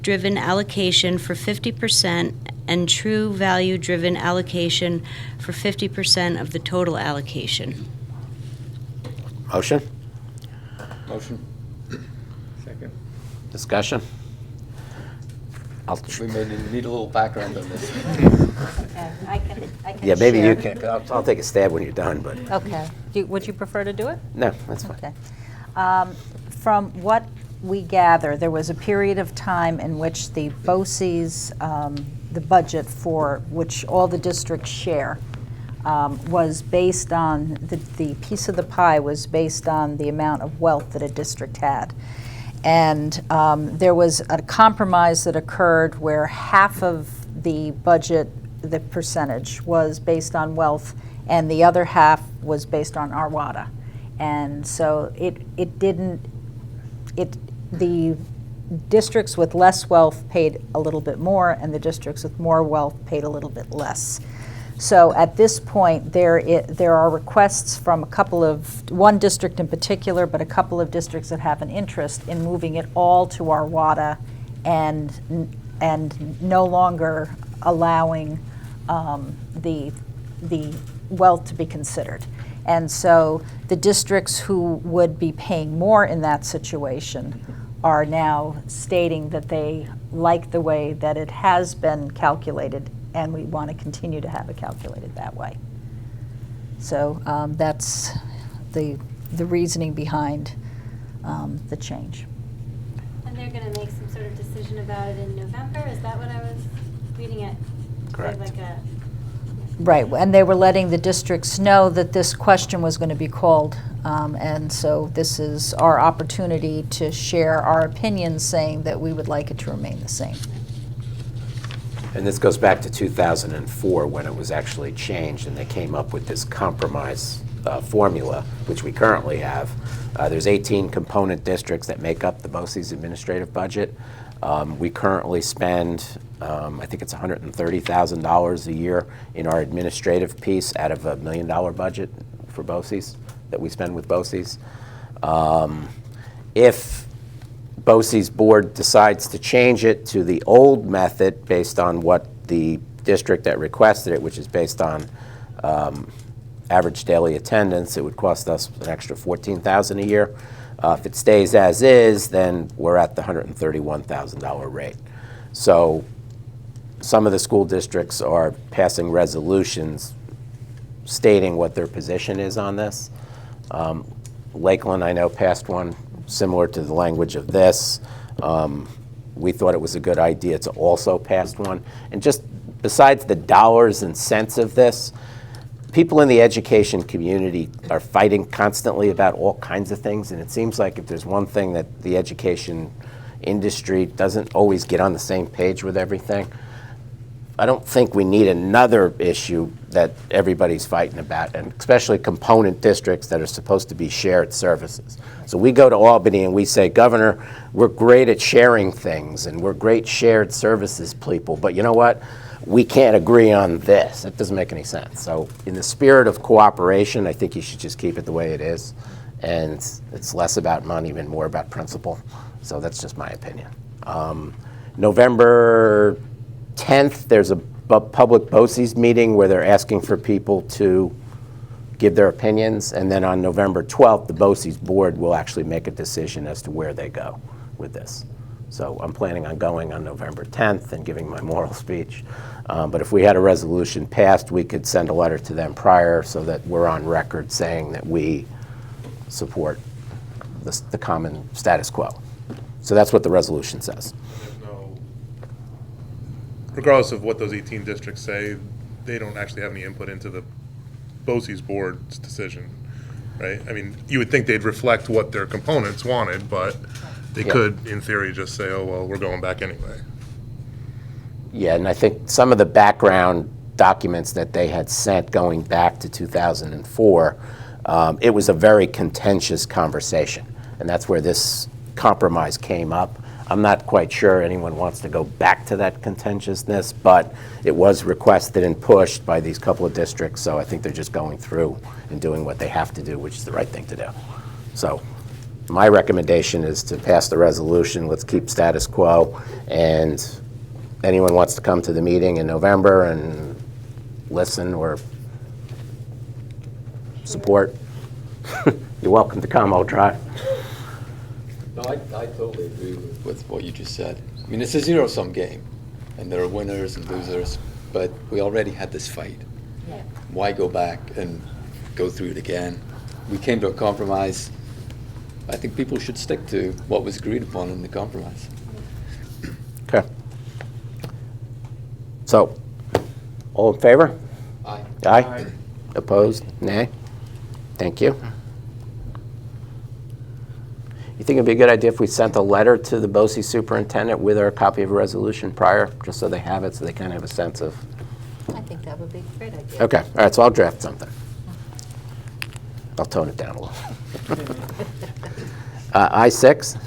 driven allocation for 50% and true value-driven allocation for 50% of the total allocation. Motion? Motion. Second. Discussion? We may need a little background on this. Okay, I can Yeah, maybe you share. can. I'll take a stab when you're done, but Okay. Would you prefer to do it? no, that's fine. Okay. From what we gather, there was a period of time in which the BOCES, the budget for which all the districts share, was based on, the piece of the pie was based on the amount of wealth that a district had. And there was a compromise that occurred where half of the budget, the percentage, was based on wealth, and the other half was based on Arwada. And so the districts with less wealth paid a little bit more, and the districts with more wealth paid a little bit less. So at this point, there are requests from one district in particular, but a couple of districts that have an interest in moving it all to Arwada and no longer allowing the wealth to be considered. And so the districts who would be paying more in that situation are now stating that they like the way that it has been calculated, and we want to continue to have it calculated that way. So that's the reasoning behind the change. And they're going to make some sort of decision about it in November? Is that what I was reading it? Correct. Like Right, and they were letting the districts know that this question was going to be called, and so this is our opportunity to share our opinions, saying that we would like it to remain the same. And this goes back to 2004 when it was actually changed and they came up with this compromise formula, which we currently have. There's 18 component districts that make up the BOCES administrative budget. We currently spend, I think it's $130,000 a year in our administrative piece out of a $1 million budget for BOCES that we spend with BOCES. If BOCES board decides to change it to the old method based on what the district that requested it, which is based on average daily attendance, it would cost us an extra $14,000 a year. If it stays as is, then we're at the $131,000 rate. So some of the school districts are passing resolutions stating what their position is on this. Lakeland, I know, passed one similar to the language of this. We thought it was a good idea to also pass one. And just besides the dollars and cents of this, people in the education community are fighting constantly about all kinds of things, and it seems like if there's one thing that the education industry doesn't always get on the same page with everything, I don't think we need another issue that everybody's fighting about, and especially component districts that are supposed to be shared services. So we go to Albany and we say, Governor, we're great at sharing things and we're great shared services people, but you know what? We can't agree on this. It doesn't make any sense. So in the spirit of cooperation, I think you should just keep it the way it is. And it's less about money and more about principle. So that's just my opinion. November 10th, there's a public BOCES meeting where they're asking for people to give their opinions. And then on November 12th, the BOCES board will actually make a decision as to where they go with this. So I'm planning on going on November 10th and giving my moral speech. But if we had a resolution passed, we could send a letter to them prior so that we're on record saying that we support the common status quo. So that's what the resolution says. There's no, regardless of what those 18 districts say, they don't actually have any input into the BOCES board's decision, right? I mean, you would think they'd reflect what their components wanted, but they could, in theory, just say, oh, well, we're going back anyway. Yeah, and I think some of the background documents that they had sent going back to 2004, it was a very contentious conversation, and that's where this compromise came up. I'm not quite sure anyone wants to go back to that contentiousness, but it was requested and pushed by these couple of districts, so I think they're just going through and doing what they have to do, which is the right thing to do. So my recommendation is to pass the resolution, let's keep status quo, and anyone wants to come to the meeting in November and listen or support, you're welcome to come, I'll try. No, I totally agree with what you just said. I mean, it's a zero-sum game, and there are winners and losers, but we already had this fight. Yeah. Why go back and go through it again? We came to a compromise. I think people should stick to what was agreed upon in the compromise. Okay. So, all in favor? Aye. Aye. Opposed? Nay? Thank you. You think it'd be a good idea if we sent a letter to the BOCES superintendent with our copy of a resolution prior, just so they have it, so they kind of have a sense of... I think that would be a great idea. Okay, all right, so I'll draft something. I'll tone it down a little. I-6?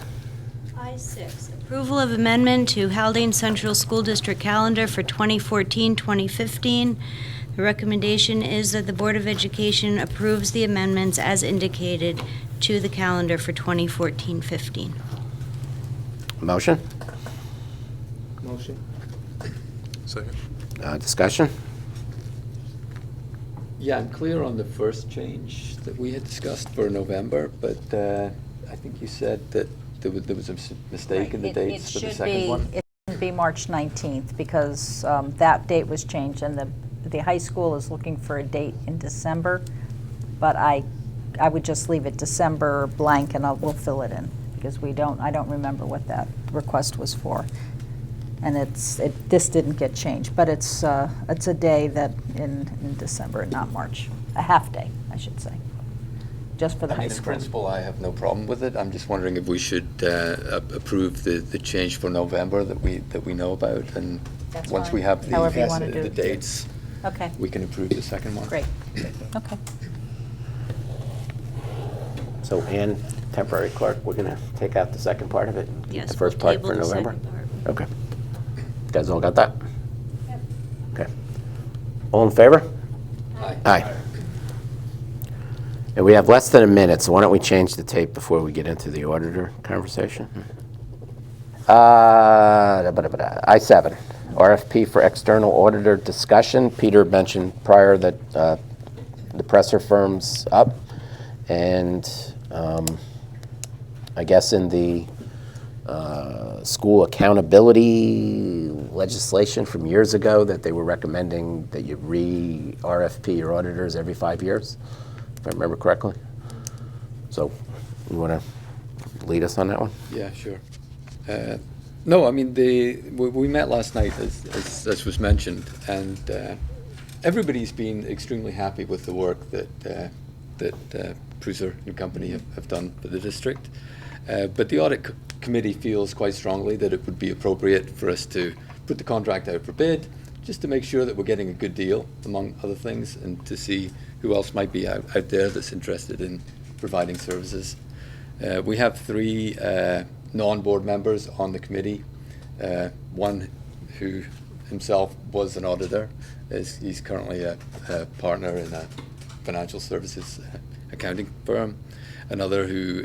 I-6, approval of amendment to Haldane Central School District calendar for 2014-2015. The recommendation is that the Board of Education approves the amendments as indicated to the calendar for 2014-15. Motion? Motion? Second. Discussion? Yeah, I'm clear on the first change that we had discussed for November, but I think you said that there was a mistake in the dates for the second one. It should be March 19th, because that date was changed, and the high school is looking for a date in December, but I would just leave it December blank, and we'll fill it in, because I don't remember what that request was for. And this didn't get changed, but it's a day that in December, not March, a half day, I should say, just for the I high mean, in school. principle, I have no problem with it. I'm just wondering if we should approve the change for November that we know about, and That's once fine. we have However you wanna do the it. dates, Okay, we can approve the second one. great, okay. So Ann, temporary clerk, we're going to take out the second part of it? Keep Yes, the first we'll part table for the November? second part. Okay. You guys all got that? Yep. Okay. All in favor? Aye. Aye. And we have less than a minute, so why don't we change the tape before we get into the auditor conversation? I-7, RFP for external auditor discussion. Peter mentioned prior that the presser firm's up, and I guess in the school accountability legislation from years ago that they were recommending that you re-RFP your auditors every 5 years, if I remember correctly. So you want to lead us on that one? Yeah, sure. No, I mean, we met last night, as was mentioned, and everybody's been extremely happy with the work that Pruser and company have done for the district. But the audit committee feels quite strongly that it would be appropriate for us to put the contract out for bid, just to make sure that we're getting a good deal, among other things, and to see who else might be out there that's interested in providing services. We have 3 non-board members on the committee. One who himself was an auditor. He's currently a partner in a financial services accounting firm. Another who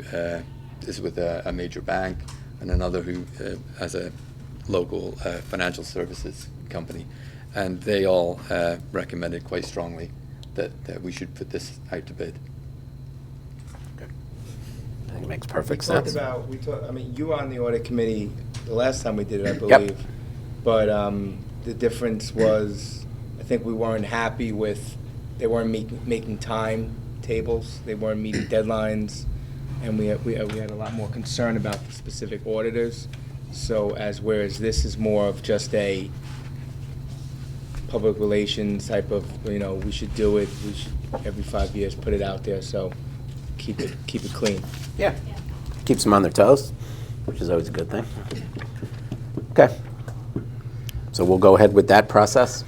is with a major bank, and another who has a local financial services company. And they all recommended quite strongly that we should put this out to bid. I think it makes perfect We talked sense. about, I mean, you were on the audit committee the last time we did it, I believe. But the difference was, I think we weren't happy with, they weren't making timetables, they weren't meeting deadlines, and we had a lot more concern about the specific auditors. So whereas this is more of just a public relations type of, we should do it, we should every 5 years put it out there, so keep it clean. Yeah. Keeps them on their toes, which is always a good thing. Okay. So we'll go ahead with that process.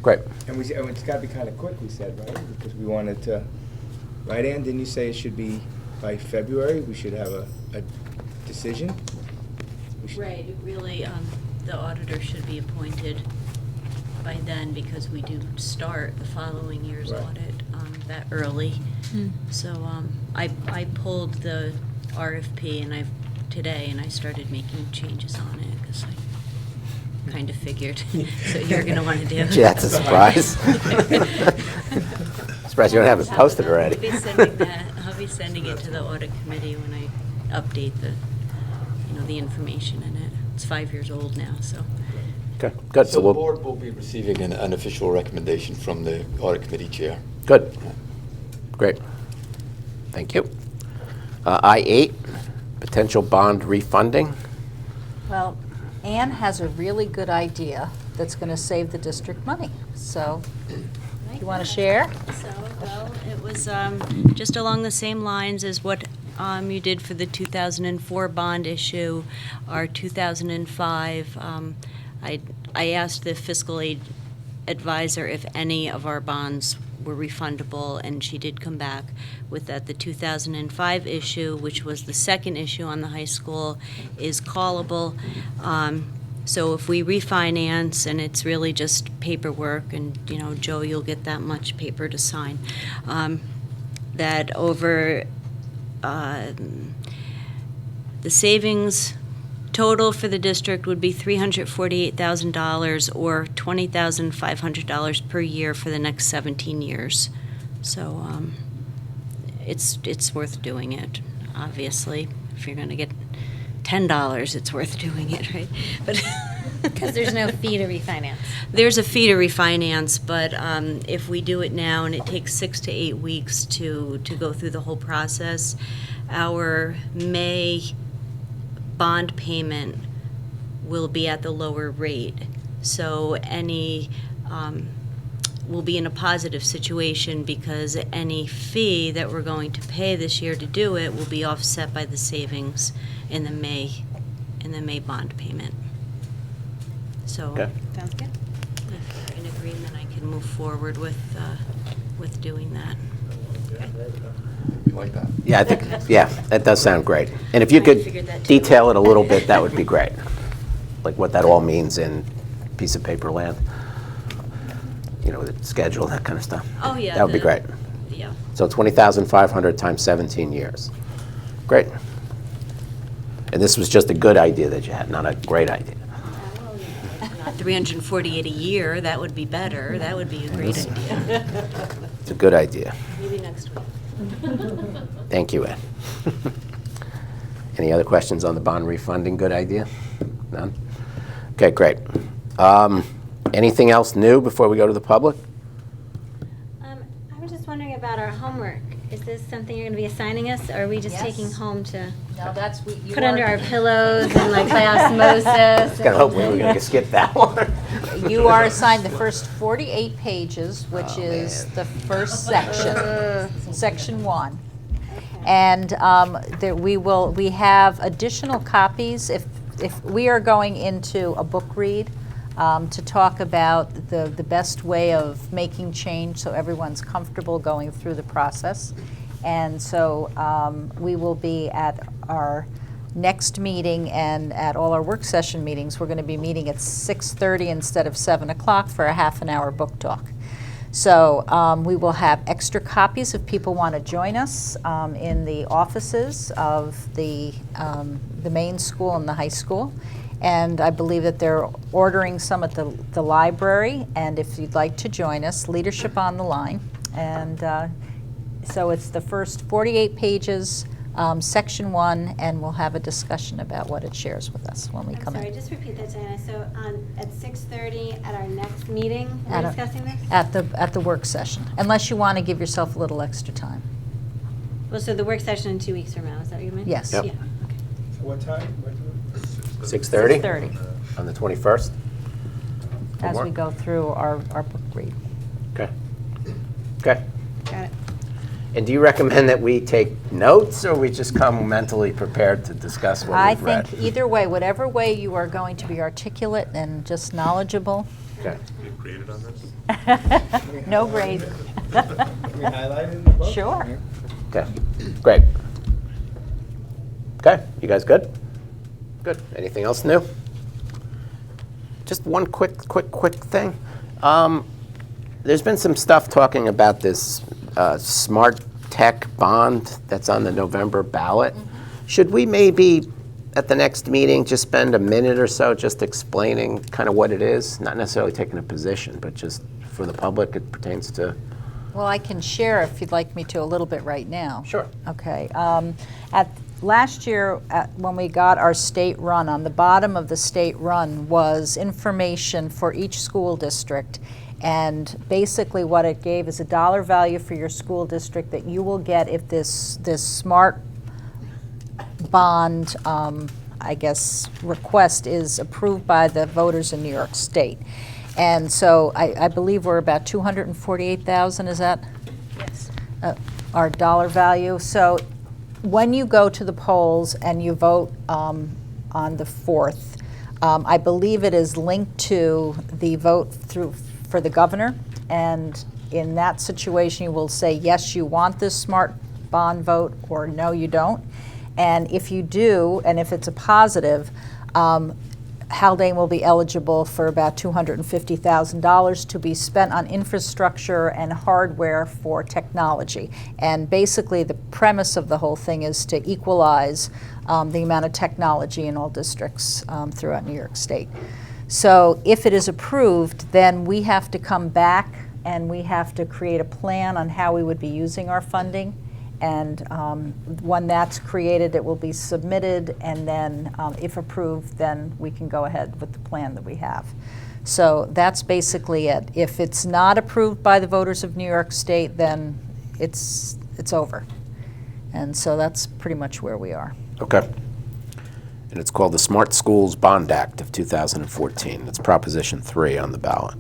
Great. And it's got to be kind of quick, we said, right? Because we wanted to, right, Ann? Didn't you say it should be by February? We should have a decision? Right, it really, the auditor should be appointed by then because we do start the following year's Right. audit that early. So I pulled the RFP today and I started making changes on it because I kind of figured so you're going to want to do it. Gee, that's a surprise. Surprised you don't have it posted already. I'll be sending it to the audit committee when I update the information in it. It's 5 years old now, so. Okay, good. So the board will be receiving an official recommendation from the audit committee chair. Good. Great. Thank you. I-8, potential bond refunding. Well, Anne has a really good idea that's going to save the district money. So, you want to share? So, well, it was just along the same lines as what you did for the 2004 bond issue, our 2005. I asked the fiscal aid advisor if any of our bonds were refundable, and she did come back with that. The 2005 issue, which was the second issue on the high school, is callable. So if we refinance and it's really just paperwork, and Joe, you'll get that much paper to sign, that over the savings total for the district would be $348,000 or $20,500 per year for the next 17 years. So it's worth doing it, obviously. If you're going to get $10, it's worth doing it, right? But Because there's no fee to refinance. there's a fee to refinance, but if we do it now and it takes 6 to 8 weeks to go through the whole process, our May bond payment will be at the lower rate. So we'll be in a positive situation because any fee that we're going to pay this year to do it will be offset by the savings in the May bond payment. So Okay. Sounds good. if we're in agreement, I can move forward with doing that. We like that. Yeah, I think, that does sound great. And if you I could figured that too. detail it a little bit, that would be great. Like what that all means in piece of paper land. The schedule, that kind of stuff. Oh, yeah. That would be great. Yeah. So 20,500 times 17 years. Great. And this was just a good idea that you had, not a great idea. Not 348 a year, that would be better. That would be a great idea. It's a good idea. Maybe next week. Thank you, Ed. Any other questions on the bond refunding? Good idea? None? Okay, great. Anything else new before we go to the public? I was just wondering about our homework. Is this something you're going to be assigning us, or are we just Yes. taking home to No, that's what you put under our pillows and like by osmosis? Kind of hope we were going to skip that one. You are assigned the first 48 pages, which Oh, is man. the first section, section 1. And we have additional copies if we are going into a book read to talk about the best way of making change so everyone's comfortable going through the process. And so we will be at our next meeting and at all our work session meetings. We're going to be meeting at 6:30 instead of 7 o'clock for a half an hour book talk. So we will have extra copies if people want to join us in the offices of the main school and the high school. And I believe that they're ordering some at the library. And if you'd like to join us, Leadership on the Line. And so it's the first 48 pages, section 1, and we'll have a discussion about what it shares with us when we I'm come sorry, in. just repeat that, Diana. So at 6:30 at our next meeting, At we're a- discussing this? At the work session, unless you want to give yourself a little extra time. Well, so the work session in 2 weeks from now, is that what you mean? Yes. Yep. Yeah, okay. What time? 6:30? 6:30, On the 21st? as more? we go through our book read. Okay. Okay. Got it. And do you recommend that we take notes, or we just come mentally prepared to discuss what I we've read? think either way, whatever way you are going to be articulate and just knowledgeable. Okay. You graded on this? No grade. Can we highlight it in the book? Sure. Okay, great. Okay, you guys good? Good. Anything else new? Just one quick thing. There's been some stuff talking about this smart tech bond that's on the November ballot. Should we maybe, at the next meeting, just spend a minute or so just explaining kind of what it is? Not necessarily taking a position, but just for the public, it pertains to... Well, I can share if you'd like me to a little bit right now. Sure. Okay. Last year, when we got our state run, on the bottom of the state run was information for each school district. And basically what it gave is a dollar value for your school district that you will get if this smart bond, I guess, request is approved by the voters in New York State. And so I believe we're about 248,000, is that? Yes. Our dollar value. So when you go to the polls and you vote on the 4th, I believe it is linked to the vote for the governor. And in that situation, you will say, yes, you want this smart bond vote, or no, you don't. And if you do, and if it's a positive, Haldane will be eligible for about $250,000 to be spent on infrastructure and hardware for technology. And basically the premise of the whole thing is to equalize the amount of technology in all districts throughout New York State. So if it is approved, then we have to come back and we have to create a plan on how we would be using our funding. And when that's created, it will be submitted, and then if approved, then we can go ahead with the plan that we have. So that's basically it. If it's not approved by the voters of New York State, then it's over. And so that's pretty much where we are. Okay. And it's called the Smart Schools Bond Act of 2014. It's Proposition 3 on the ballot.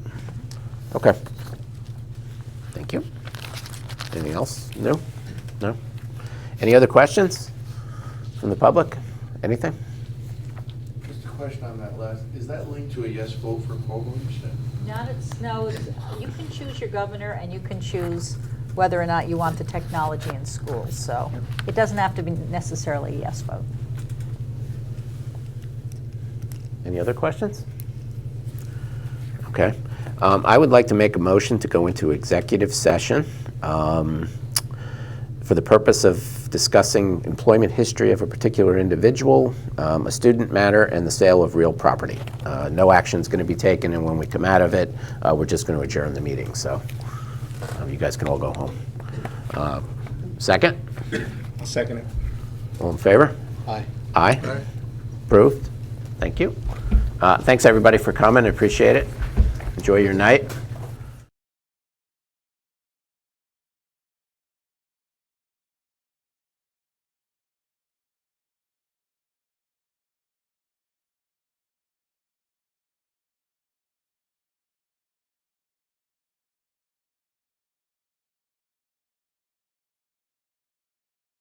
Okay. Thank you. Anything else new? No? Any other questions from the public? Anything? Just a question on that last, is that linked to a yes vote for Como, you said? No, you can choose your governor and you can choose whether or not you want the technology in schools. So it doesn't have to be necessarily a yes vote. Any other questions? Okay. I would like to make a motion to go into executive session for the purpose of discussing employment history of a particular individual, a student matter, and the sale of real property. No action is going to be taken, and when we come out of it, we're just going to adjourn the meeting. So you guys can all go home. Second? I'll second it. All in favor? Aye. Aye? Approved? Thank you. Thanks, everybody, for coming. I appreciate it. Enjoy your night.